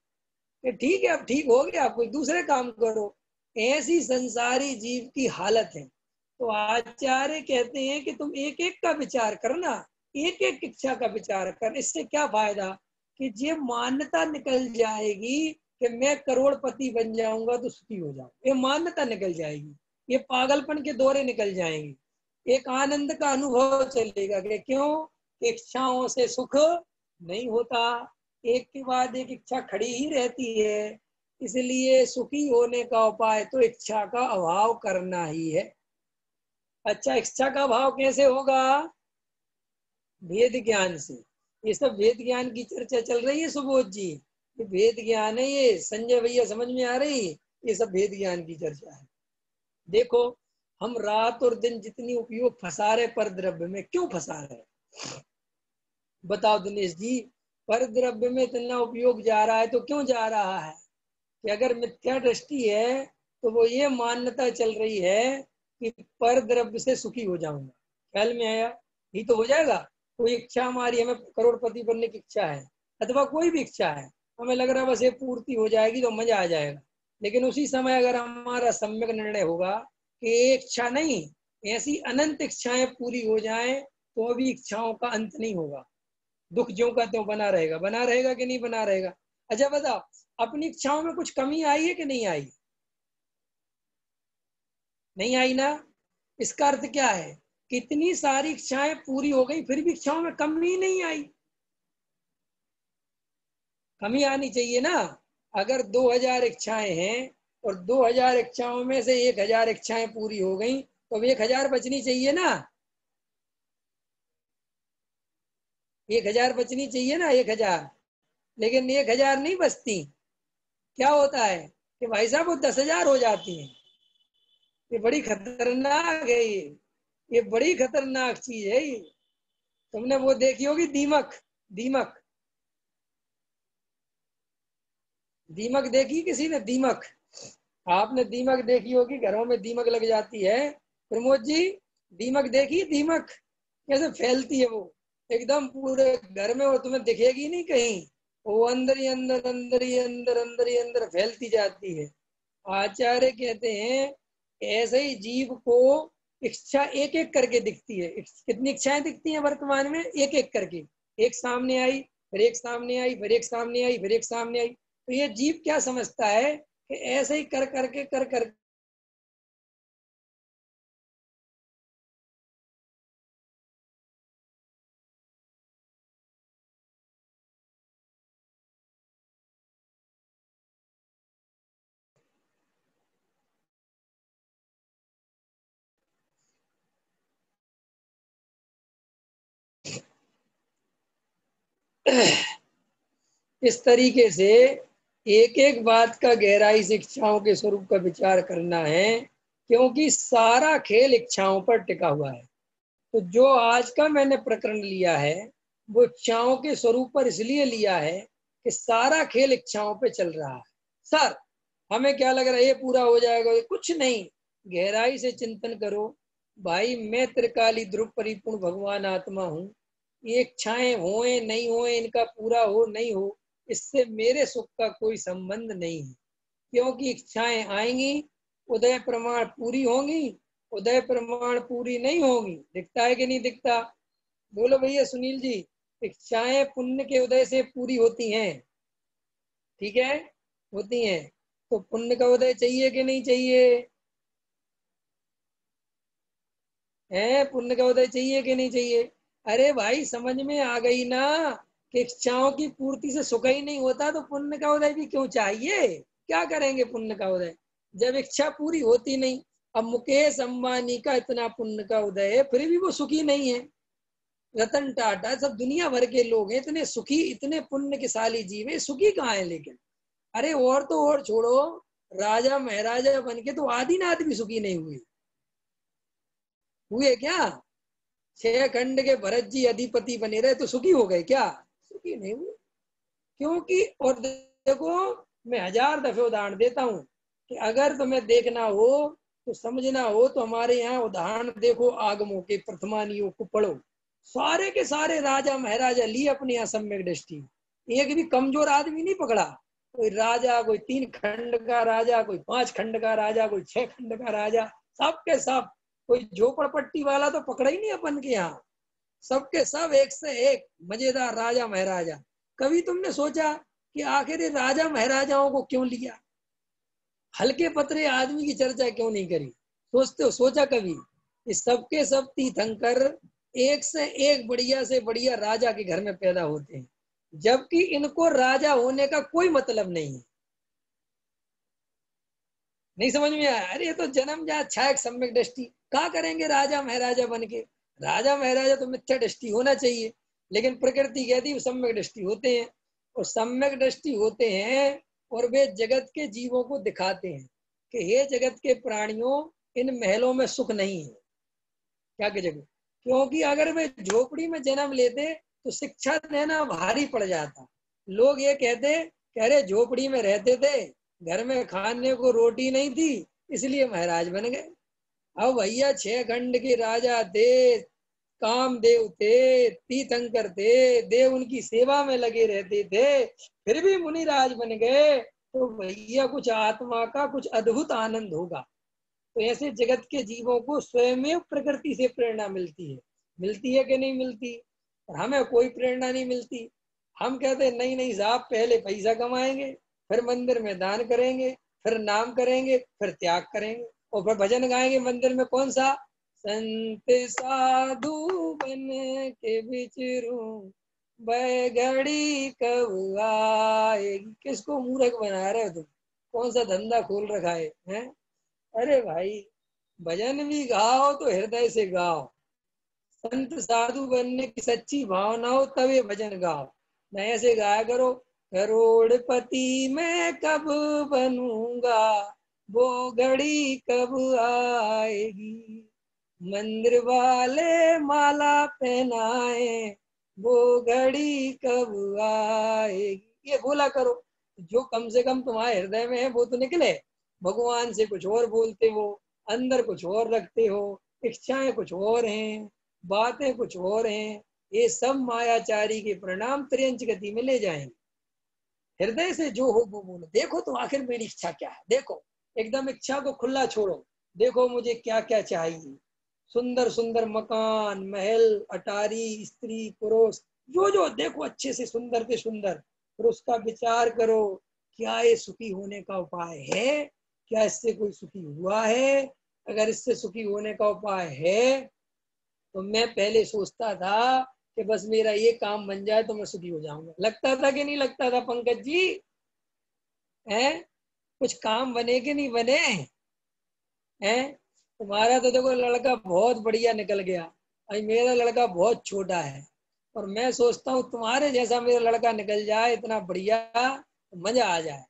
कि ठीक है अब ठीक हो गया, आप कोई दूसरे काम करो। ऐसी संसारी जीव की हालत है। तो आचार्य कहते हैं कि तुम एक एक का विचार करना, एक एक इच्छा का विचार कर। इससे क्या फायदा कि ये मान्यता निकल जाएगी कि मैं करोड़पति बन जाऊंगा तो सुखी हो जाऊं, ये मान्यता निकल जाएगी, ये पागलपन के दौरे निकल जाएंगे। एक आनंद का अनुभव चलेगा कि क्यों, इच्छाओं से सुख नहीं होता, एक के बाद एक इच्छा खड़ी ही रहती है। इसलिए सुखी होने का उपाय तो इच्छा का अभाव करना ही है। अच्छा, इच्छा का अभाव कैसे होगा? भेद ज्ञान से। ये सब भेद ज्ञान की चर्चा चल रही है सुबोध जी, ये भेद ज्ञान है, ये संजय भैया समझ में आ रही? ये सब भेद ज्ञान की चर्चा है। देखो, हम रात और दिन जितनी उपयोग फंसा रहे पर द्रव्य में, क्यों फंसा रहे? बताओ दिनेश जी, पर द्रव्य में इतना उपयोग जा रहा है तो क्यों जा रहा है? कि अगर मिथ्या दृष्टि है तो वो ये मान्यता चल रही है कि पर द्रव्य से सुखी हो जाऊंगा। ख्याल में आया? ही तो हो जाएगा। कोई इच्छा हमारी, हमें करोड़पति बनने की इच्छा है, अथवा कोई भी इच्छा है, हमें लग रहा है बस ये पूर्ति हो जाएगी तो मजा आ जाएगा। लेकिन उसी समय अगर हमारा सम्यक निर्णय होगा कि एक इच्छा नहीं, ऐसी अनंत इच्छाएं पूरी हो जाएं, तो अभी इच्छाओं का अंत नहीं होगा, दुख ज्यों का त्यों बना रहेगा। बना रहेगा कि नहीं बना रहेगा? अच्छा बताओ, अपनी इच्छाओं में कुछ कमी आई है कि नहीं आई? नहीं आई ना। इसका अर्थ क्या है? कितनी सारी इच्छाएं पूरी हो गई, फिर भी इच्छाओं में कमी नहीं आई। कमी आनी चाहिए ना। अगर 2000 इच्छाएं हैं और 2000 इच्छाओं में से 1000 इच्छाएं पूरी हो गई, तो अब 1000 बचनी चाहिए ना। 1000 बचनी चाहिए ना, 1000। लेकिन 1000 नहीं बचती। क्या होता है कि भाई साहब वो 10,000 हो जाती है। ये बड़ी खतरनाक है, ये बड़ी खतरनाक चीज है ये। तुमने वो देखी होगी दीमक, दीमक, दीमक देखी किसी ने? दीमक, आपने दीमक देखी होगी, घरों में दीमक लग जाती है। प्रमोद जी, दीमक देखी? दीमक कैसे फैलती है वो, एकदम पूरे घर में, वो तुम्हें दिखेगी नहीं कहीं, वो अंदर ही अंदर, अंदर ही अंदर, अंदर ही अंदर फैलती जाती है। आचार्य कहते हैं ऐसे ही जीव को इच्छा एक एक करके दिखती है। कितनी इच्छाएं दिखती हैं वर्तमान में? एक एक करके, एक सामने आई, फिर एक सामने आई, फिर एक सामने आई, फिर एक सामने आई। तो ये जीव क्या समझता है कि ऐसे ही कर करके कर कर इस तरीके से एक एक बात का गहराई से इच्छाओं के स्वरूप का विचार करना है, क्योंकि सारा खेल इच्छाओं पर टिका हुआ है। तो जो आज का मैंने प्रकरण लिया है वो इच्छाओं के स्वरूप पर इसलिए लिया है कि सारा खेल इच्छाओं पे चल रहा है। सर, हमें क्या लग रहा है ये पूरा हो जाएगा? ये कुछ नहीं। गहराई से चिंतन करो, भाई मैं त्रिकाली ध्रुव परिपूर्ण भगवान आत्मा हूँ। ये इच्छाएं होए नहीं होए, इनका पूरा हो नहीं हो, इससे मेरे सुख का कोई संबंध नहीं है। क्योंकि इच्छाएं आएंगी, उदय प्रमाण पूरी होंगी, उदय प्रमाण पूरी नहीं होंगी। दिखता है कि नहीं दिखता? बोलो भैया सुनील जी, इच्छाएं पुण्य के उदय से पूरी होती हैं, ठीक है, होती हैं। तो पुण्य का उदय चाहिए कि नहीं चाहिए? है, पुण्य का उदय चाहिए कि नहीं चाहिए? अरे भाई समझ में आ गई ना कि इच्छाओं की पूर्ति से सुख ही नहीं होता, तो पुण्य का उदय भी क्यों चाहिए? क्या करेंगे पुण्य का उदय जब इच्छा पूरी होती नहीं? अब मुकेश अंबानी का इतना पुण्य का उदय है, फिर भी वो सुखी नहीं है। रतन टाटा, सब दुनिया भर के लोग हैं इतने सुखी, इतने पुण्य के शाली जीव है, सुखी कहाँ है? लेकिन अरे और तो और छोड़ो, राजा महाराजा बन के तो आदिनाथ भी सुखी नहीं हुए। हुए क्या? 6 खंड के भरत जी अधिपति बने रहे तो सुखी हो गए क्या? सुखी नहीं हुए। क्योंकि और देखो, मैं 1000 दफे उदाहरण देता हूँ कि अगर तुम्हें देखना हो तो समझना हो तो हमारे यहाँ उदाहरण देखो, आगमों के प्रथमानियों को पढ़ो। सारे के सारे राजा महाराजा लिए अपने यहाँ सम्यक दृष्टि, एक भी कमजोर आदमी नहीं पकड़ा। कोई राजा, कोई 3 खंड का राजा, कोई 5 खंड का राजा, कोई 6 खंड का राजा, सबके सब। कोई झोपड़पट्टी वाला तो पकड़ा ही नहीं अपन के यहाँ। सबके सब एक से एक मजेदार राजा महाराजा। कभी तुमने सोचा कि आखिर ये राजा महाराजाओं को क्यों लिया? हल्के पतरे आदमी की चर्चा क्यों नहीं करी? सोचते हो, सोचा कभी? इस सबके सब तीर्थंकर एक से एक बढ़िया से बढ़िया राजा के घर में पैदा होते हैं, जबकि इनको राजा होने का कोई मतलब नहीं है। नहीं समझ में आया? अरे ये तो जन्म जा अच्छा एक सम्यक दृष्टि, क्या करेंगे राजा महाराजा बन के? राजा महाराजा तो मिथ्या दृष्टि होना चाहिए, लेकिन प्रकृति कहती है सम्यक दृष्टि होते हैं। और सम्यक दृष्टि होते हैं और वे जगत के जीवों को दिखाते हैं कि हे जगत के प्राणियों, इन महलों में सुख नहीं है। क्या की जगह? क्योंकि अगर वे झोपड़ी में जन्म लेते तो शिक्षा देना भारी पड़ जाता। लोग ये कहते कह रहे झोपड़ी में रहते थे, घर में खाने को रोटी नहीं थी, इसलिए महाराज बन गए। अब भैया 6 खंड के राजा थे, कामदेव थे, तीर्थंकर थे, देव उनकी सेवा में लगे रहते थे, फिर भी मुनिराज बन गए, तो भैया कुछ आत्मा का कुछ अद्भुत आनंद होगा। तो ऐसे जगत के जीवों को स्वयं प्रकृति से प्रेरणा मिलती है कि नहीं मिलती? और हमें कोई प्रेरणा नहीं मिलती। हम कहते नहीं नहीं साहब, पहले पैसा कमाएंगे, फिर मंदिर में दान करेंगे, फिर नाम करेंगे, फिर त्याग करेंगे, और फिर भजन गाएंगे मंदिर में। कौन सा? संत साधु बन के विचरूं, बैगड़ी कब आएगी। किसको मूर्ख बना रहे हो तुम? कौन सा धंधा खोल रखा है? अरे भाई, भजन भी गाओ तो हृदय से गाओ, संत साधु बनने की सच्ची भावना हो तब ये भजन गाओ। मैं ऐसे गाया करो, करोड़पति मैं कब बनूंगा, वो घड़ी कब आएगी, मंदिर वाले माला पहनाए, वो घड़ी कब आएगी। ये बोला करो, जो कम से कम तुम्हारे हृदय में है वो तो निकले। भगवान से कुछ और बोलते हो, अंदर कुछ और रखते हो, इच्छाएं कुछ और हैं, बातें कुछ और हैं। ये सब मायाचारी के परिणाम त्रियंच गति में ले जाएंगे। हृदय से जो हो वो बोलो। देखो तो आखिर मेरी इच्छा क्या है, देखो एकदम इच्छा को खुला छोड़ो। देखो मुझे क्या क्या चाहिए, सुंदर सुंदर मकान, महल, अटारी, स्त्री पुरुष, जो जो देखो अच्छे से सुंदर से सुंदर, फिर उसका विचार करो, क्या ये सुखी होने का उपाय है? क्या इससे कोई सुखी हुआ है? अगर इससे सुखी होने का उपाय है तो मैं पहले सोचता था कि बस मेरा ये काम बन जाए तो मैं सुखी हो जाऊंगा। लगता था कि नहीं लगता था पंकज जी? है कुछ काम बने कि नहीं बने? हैं? तुम्हारा तो देखो लड़का बहुत बढ़िया निकल गया, अभी मेरा लड़का बहुत छोटा है, और मैं सोचता हूँ तुम्हारे जैसा मेरा लड़का निकल जाए इतना बढ़िया, तो मजा आ जाए।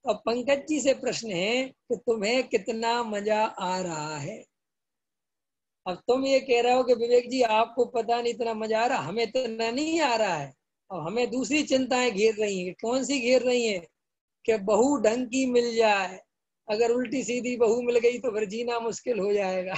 तो अब पंकज जी से प्रश्न है कि तुम्हें कितना मजा आ रहा है? अब तुम ये कह रहे हो कि विवेक जी आपको पता नहीं इतना मजा आ रहा, हमें इतना नहीं आ रहा है। अब हमें दूसरी चिंताएं घेर रही हैं। कौन सी घेर रही हैं? कि बहू ढंग की मिल जाए। अगर उल्टी सीधी बहू मिल गई तो फिर जीना मुश्किल हो जाएगा।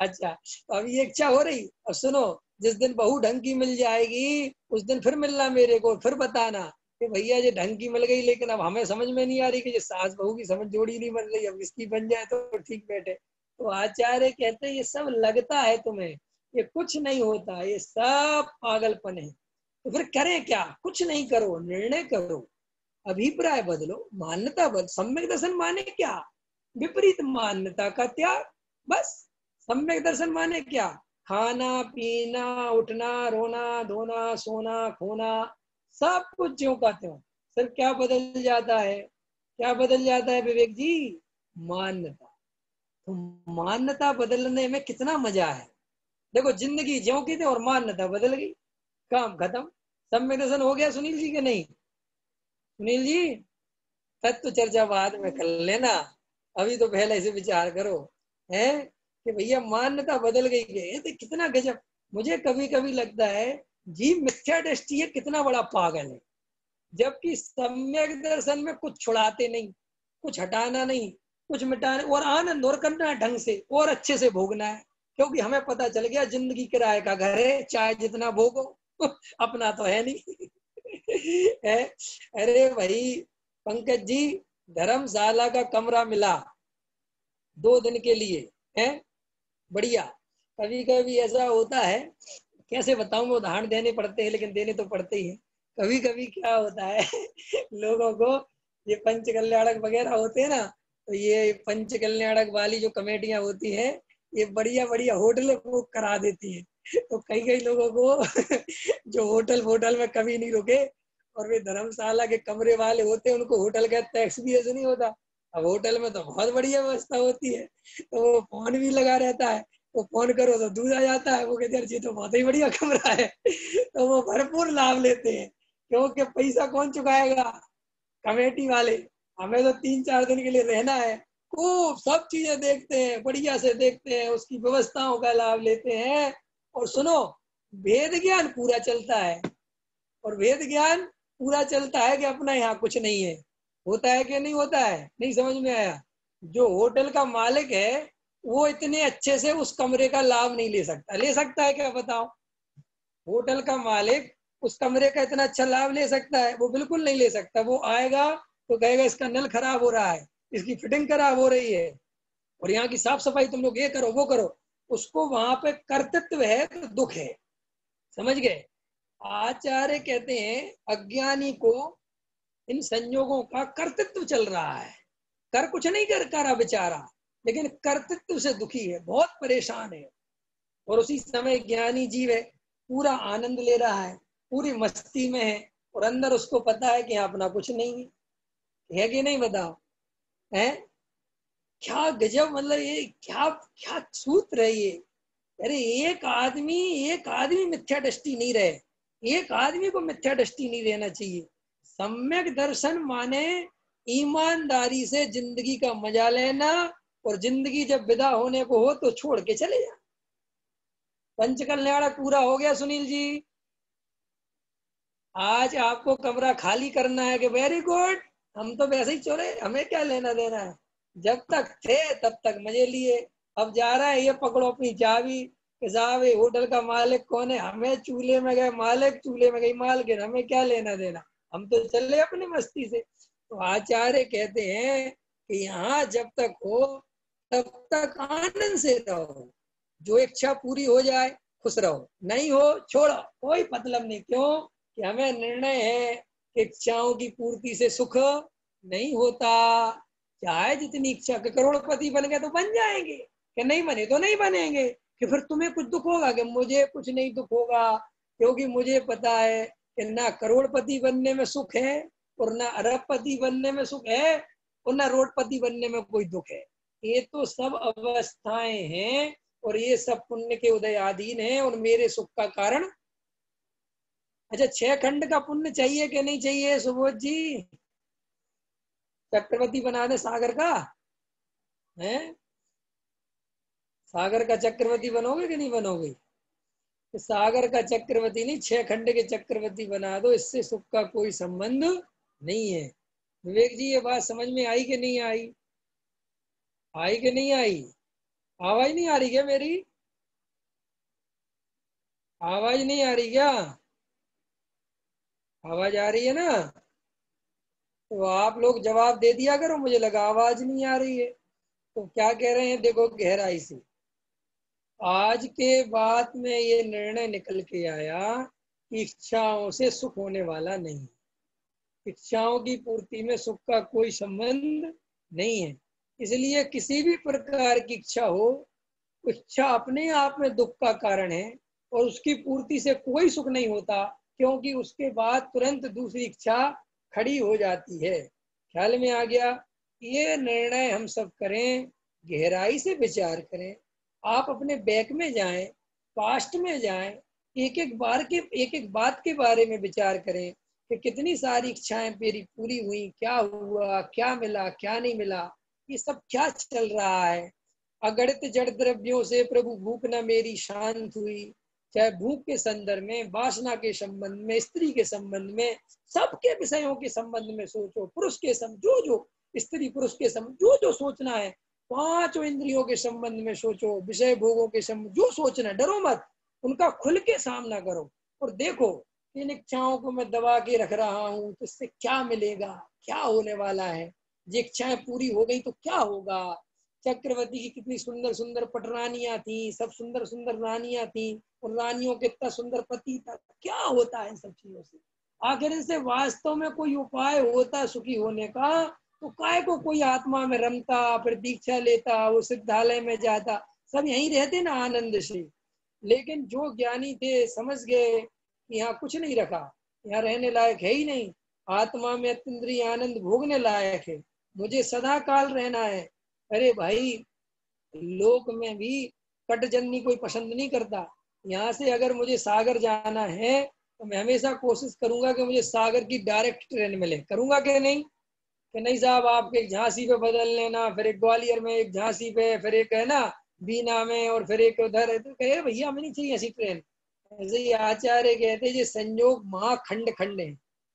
अच्छा, तो अब ये इच्छा हो रही। अब सुनो, जिस दिन बहू ढंग की मिल जाएगी उस दिन फिर मिलना मेरे को, फिर बताना कि भैया ये ढंग की मिल गई, लेकिन अब हमें समझ में नहीं आ रही कि ये सास बहू की समझ जोड़ी नहीं बन रही, अब इसकी बन जाए तो ठीक बैठे। तो आचार्य कहते हैं ये सब लगता है तुम्हें, ये कुछ नहीं होता, ये सब पागलपन है। तो फिर करें क्या? कुछ नहीं करो, निर्णय करो, अभिप्राय बदलो, मान्यता बदल। सम्यक दर्शन माने क्या? विपरीत मान्यता का त्याग, बस। सम्यक दर्शन माने क्या? खाना पीना, उठना, रोना, धोना, सोना, खोना, सब कुछ ज्यों का त्यों। सिर्फ क्या बदल जाता है? क्या बदल जाता है विवेक जी? मान्यता। तो मान्यता बदलने में कितना मजा है। देखो जिंदगी ज्यों की थी और मान्यता बदल गई, काम खत्म। सम्यक दर्शन हो गया सुनील जी के नहीं? सुनील जी, तत्व चर्चा बाद में कर लेना, अभी तो पहले इसे विचार करो है कि भैया मान्यता बदल गई है। ये तो कितना गजब। मुझे कभी कभी लगता है जीव मिथ्या दृष्टि है कितना बड़ा पागल है, जबकि सम्यक दर्शन में कुछ छुड़ाते नहीं, कुछ हटाना नहीं, कुछ मिटाने और आनंद और करना है ढंग से और अच्छे से भोगना है, क्योंकि हमें पता चल गया जिंदगी किराए का घर है, चाहे जितना भोगो अपना तो है नहीं है। अरे भाई पंकज जी, धर्मशाला का कमरा मिला 2 दिन के लिए है, बढ़िया। कभी कभी ऐसा होता है, कैसे बताऊं, मैं उदाहरण देने पड़ते हैं लेकिन देने तो पड़ते ही हैं। कभी कभी क्या होता है लोगों को ये पंच कल्याणक वगैरह होते हैं ना, तो ये पंच कल्याणक वाली जो कमेटियां होती हैं, ये बढ़िया बढ़िया होटल बुक करा देती है। तो कई कई लोगों को जो होटल में कभी नहीं रुके और वे धर्मशाला के कमरे वाले होते हैं, उनको होटल का टैक्स भी ऐसे नहीं होता। अब होटल में तो बहुत बढ़िया व्यवस्था होती है, तो वो फोन भी लगा रहता है, वो फोन करो तो दूध आ जाता है, वो कहते हैं जी तो बहुत ही बढ़िया कमरा है तो वो भरपूर लाभ लेते हैं, क्योंकि पैसा कौन चुकाएगा, कमेटी वाले। हमें तो 3-4 दिन के लिए रहना है, खूब सब चीजें देखते हैं, बढ़िया से देखते हैं, उसकी व्यवस्थाओं का लाभ लेते हैं। और सुनो, वेद ज्ञान पूरा चलता है, और वेद ज्ञान पूरा चलता है कि अपना यहाँ कुछ नहीं है। होता है कि नहीं होता है, नहीं समझ में आया। जो होटल का मालिक है वो इतने अच्छे से उस कमरे का लाभ नहीं ले सकता, ले सकता है क्या बताओ? होटल का मालिक उस कमरे का इतना अच्छा लाभ ले सकता है? वो बिल्कुल नहीं ले सकता। वो आएगा तो कहेगा इसका नल खराब हो रहा है, इसकी फिटिंग खराब हो रही है, और यहाँ की साफ सफाई तुम लोग ये करो वो करो। उसको वहां पे कर्तृत्व है तो दुख है, समझ गए? आचार्य कहते हैं अज्ञानी को इन संयोगों का कर्तृत्व चल रहा है, कर कुछ नहीं कर करा बेचारा, लेकिन कर्तृत्व से दुखी है, बहुत परेशान है। और उसी समय ज्ञानी जीव है, पूरा आनंद ले रहा है, पूरी मस्ती में है, और अंदर उसको पता है कि अपना कुछ नहीं है कि नहीं, बताओ है? क्या गजब, मतलब ये क्या क्या सूत्र है ये। अरे एक आदमी मिथ्या दृष्टि नहीं रहे, एक आदमी को मिथ्या दृष्टि नहीं रहना चाहिए। सम्यक दर्शन माने ईमानदारी से जिंदगी का मजा लेना, और जिंदगी जब विदा होने को हो तो छोड़ के चले जा। पंच कल्याण पूरा हो गया सुनील जी। आज आपको कमरा खाली करना है कि वेरी गुड, हम तो वैसे ही चले, हमें क्या लेना देना है, जब तक थे तब तक मजे लिए। अब जा रहा है, ये पकड़ो अपनी चाबी कि साहब ये होटल का मालिक कौन है, हमें चूल्हे में गए मालिक, चूल्हे में गई मालकिन, हमें क्या लेना देना, हम तो चले अपनी मस्ती से। तो आचार्य कहते हैं कि यहाँ जब तक हो तब तक आनंद से रहो, जो इच्छा पूरी हो जाए खुश रहो, नहीं हो छोड़ो, कोई मतलब नहीं। क्यों कि हमें निर्णय है कि इच्छाओं की पूर्ति से सुख नहीं होता। चाहे जितनी इच्छा के करोड़पति बन गए तो बन जाएंगे, कि नहीं बने तो नहीं बनेंगे, कि फिर तुम्हें कुछ दुख होगा, कि मुझे कुछ नहीं दुख होगा, क्योंकि मुझे पता है कि ना करोड़पति बनने में सुख है, और ना अरबपति बनने में सुख है, और ना रोडपति बनने में कोई दुख है। ये तो सब अवस्थाएं हैं, और ये सब पुण्य के उदयाधीन है, और मेरे सुख का कारण। अच्छा, 6 खंड का पुण्य चाहिए कि नहीं चाहिए सुबोध जी? चक्रवर्ती बना दे सागर का, है? सागर का चक्रवर्ती बनोगे कि नहीं बनोगे? तो सागर का चक्रवर्ती नहीं, 6 खंड के चक्रवर्ती बना दो, इससे सुख का कोई संबंध नहीं है। विवेक जी, ये बात समझ में आई कि नहीं आई? आई कि नहीं आई? आवाज नहीं आ रही क्या मेरी? आवाज नहीं आ रही क्या? आवाज आ रही है ना? तो आप लोग जवाब दे दिया करो, मुझे लगा आवाज नहीं आ रही है। तो क्या कह रहे हैं, देखो गहराई से। आज के बाद में ये निर्णय निकल के आया कि इच्छाओं से सुख होने वाला नहीं, इच्छाओं की पूर्ति में सुख का कोई संबंध नहीं है। इसलिए किसी भी प्रकार की इच्छा हो, इच्छा अपने आप में दुख का कारण है, और उसकी पूर्ति से कोई सुख नहीं होता, क्योंकि उसके बाद तुरंत दूसरी इच्छा खड़ी हो जाती है। ख्याल में आ गया? ये निर्णय हम सब करें, गहराई से विचार करें। आप अपने बैक में जाएं, पास्ट में जाएं, एक एक बात के बारे में विचार करें, कि कितनी सारी इच्छाएं मेरी पूरी हुई, क्या हुआ, क्या मिला, क्या नहीं मिला, ये सब क्या चल रहा है। अगणित जड़ द्रव्यों से प्रभु भूख न मेरी शांत हुई। चाहे भूख के संदर्भ में, वासना के संबंध में, स्त्री के संबंध में, सबके विषयों के संबंध में सोचो, पुरुष के जो जो स्त्री पुरुष के संबंध जो सोचना है, पांचों इंद्रियों के संबंध में सोचो, विषय भोगों के संबंध जो सोचना है, डरो मत, उनका खुल के सामना करो और देखो इन इच्छाओं को मैं दबा के रख रहा हूँ तो इससे क्या मिलेगा, क्या होने वाला है। ये इच्छाएं पूरी हो गई तो क्या होगा। चक्रवर्ती की कितनी सुंदर सुंदर पटरानियां थी, सब सुंदर सुंदर रानियां थी, और रानियों के इतना सुंदर पति था, क्या होता है इन सब चीजों से। आखिर इनसे वास्तव में कोई उपाय होता सुखी होने का तो काय को कोई आत्मा में रमता, फिर दीक्षा लेता, वो सिद्धालय में जाता, सब यहीं रहते ना आनंद से। लेकिन जो ज्ञानी थे समझ गए कि यहाँ कुछ नहीं रखा, यहाँ रहने लायक है ही नहीं, आत्मा में अतीन्द्रिय आनंद भोगने लायक है, मुझे सदा काल रहना है। अरे भाई, लोक में भी कटजन्नी कोई पसंद नहीं करता। यहाँ से अगर मुझे सागर जाना है तो मैं हमेशा कोशिश करूंगा कि मुझे सागर की डायरेक्ट ट्रेन मिले, करूंगा कि नहीं, कि नहीं साहब आपके एक झांसी पे बदल लेना, फिर एक ग्वालियर में, एक झांसी पे, फिर एक है ना बीना में, और फिर एक उधर है, तो कहे भैया हमें नहीं चाहिए ऐसी ट्रेन। ऐसे ही आचार्य कहते ये संयोग महाखंड खंड है,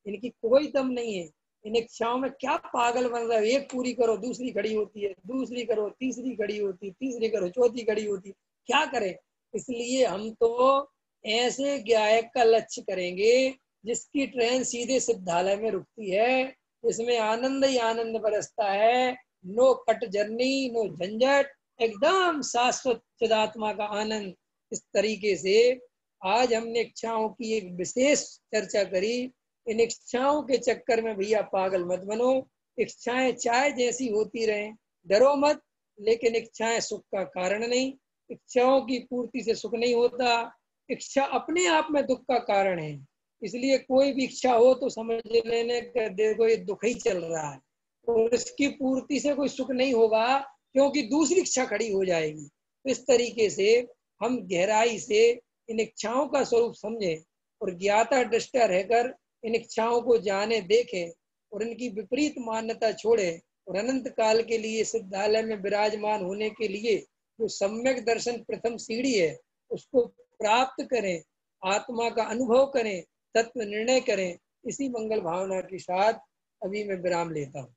इनकी कोई दम नहीं है। इन इच्छाओं में क्या पागल बन रहा है, एक पूरी करो दूसरी खड़ी होती है, दूसरी करो तीसरी खड़ी होती, तीसरी करो चौथी खड़ी होती, क्या करें। इसलिए हम तो ऐसे गायक का लक्ष्य करेंगे जिसकी ट्रेन सीधे सिद्धालय में रुकती है, इसमें आनंद ही आनंद बरसता है, नो कट जर्नी, नो झंझट, एकदम शाश्वत चिदात्मा का आनंद। इस तरीके से आज हमने इच्छाओं की एक विशेष चर्चा करी। इन इच्छाओं के चक्कर में भैया पागल मत बनो, इच्छाएं चाहे जैसी होती रहें, डरो मत, लेकिन इच्छाएं सुख का कारण नहीं, इच्छाओं की पूर्ति से सुख नहीं होता, इच्छा अपने आप में दुख का कारण है। इसलिए कोई भी इच्छा हो तो समझ लेने का देखो ये दुख ही चल रहा है, और इसकी पूर्ति से कोई सुख नहीं होगा, क्योंकि दूसरी इच्छा खड़ी हो जाएगी। तो इस तरीके से हम गहराई से इन इच्छाओं का स्वरूप समझें और ज्ञाता दृष्टा रहकर इन इच्छाओं को जाने, देखें और इनकी विपरीत मान्यता छोड़े, और अनंत काल के लिए सिद्धालय में विराजमान होने के लिए जो सम्यक दर्शन प्रथम सीढ़ी है उसको प्राप्त करें, आत्मा का अनुभव करें, तत्व निर्णय करें। इसी मंगल भावना के साथ अभी मैं विराम लेता हूँ।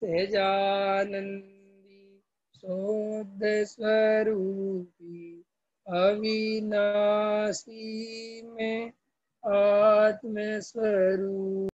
सहजानंदी शोध स्वरूपी अविनाशी में आत्म स्वरूप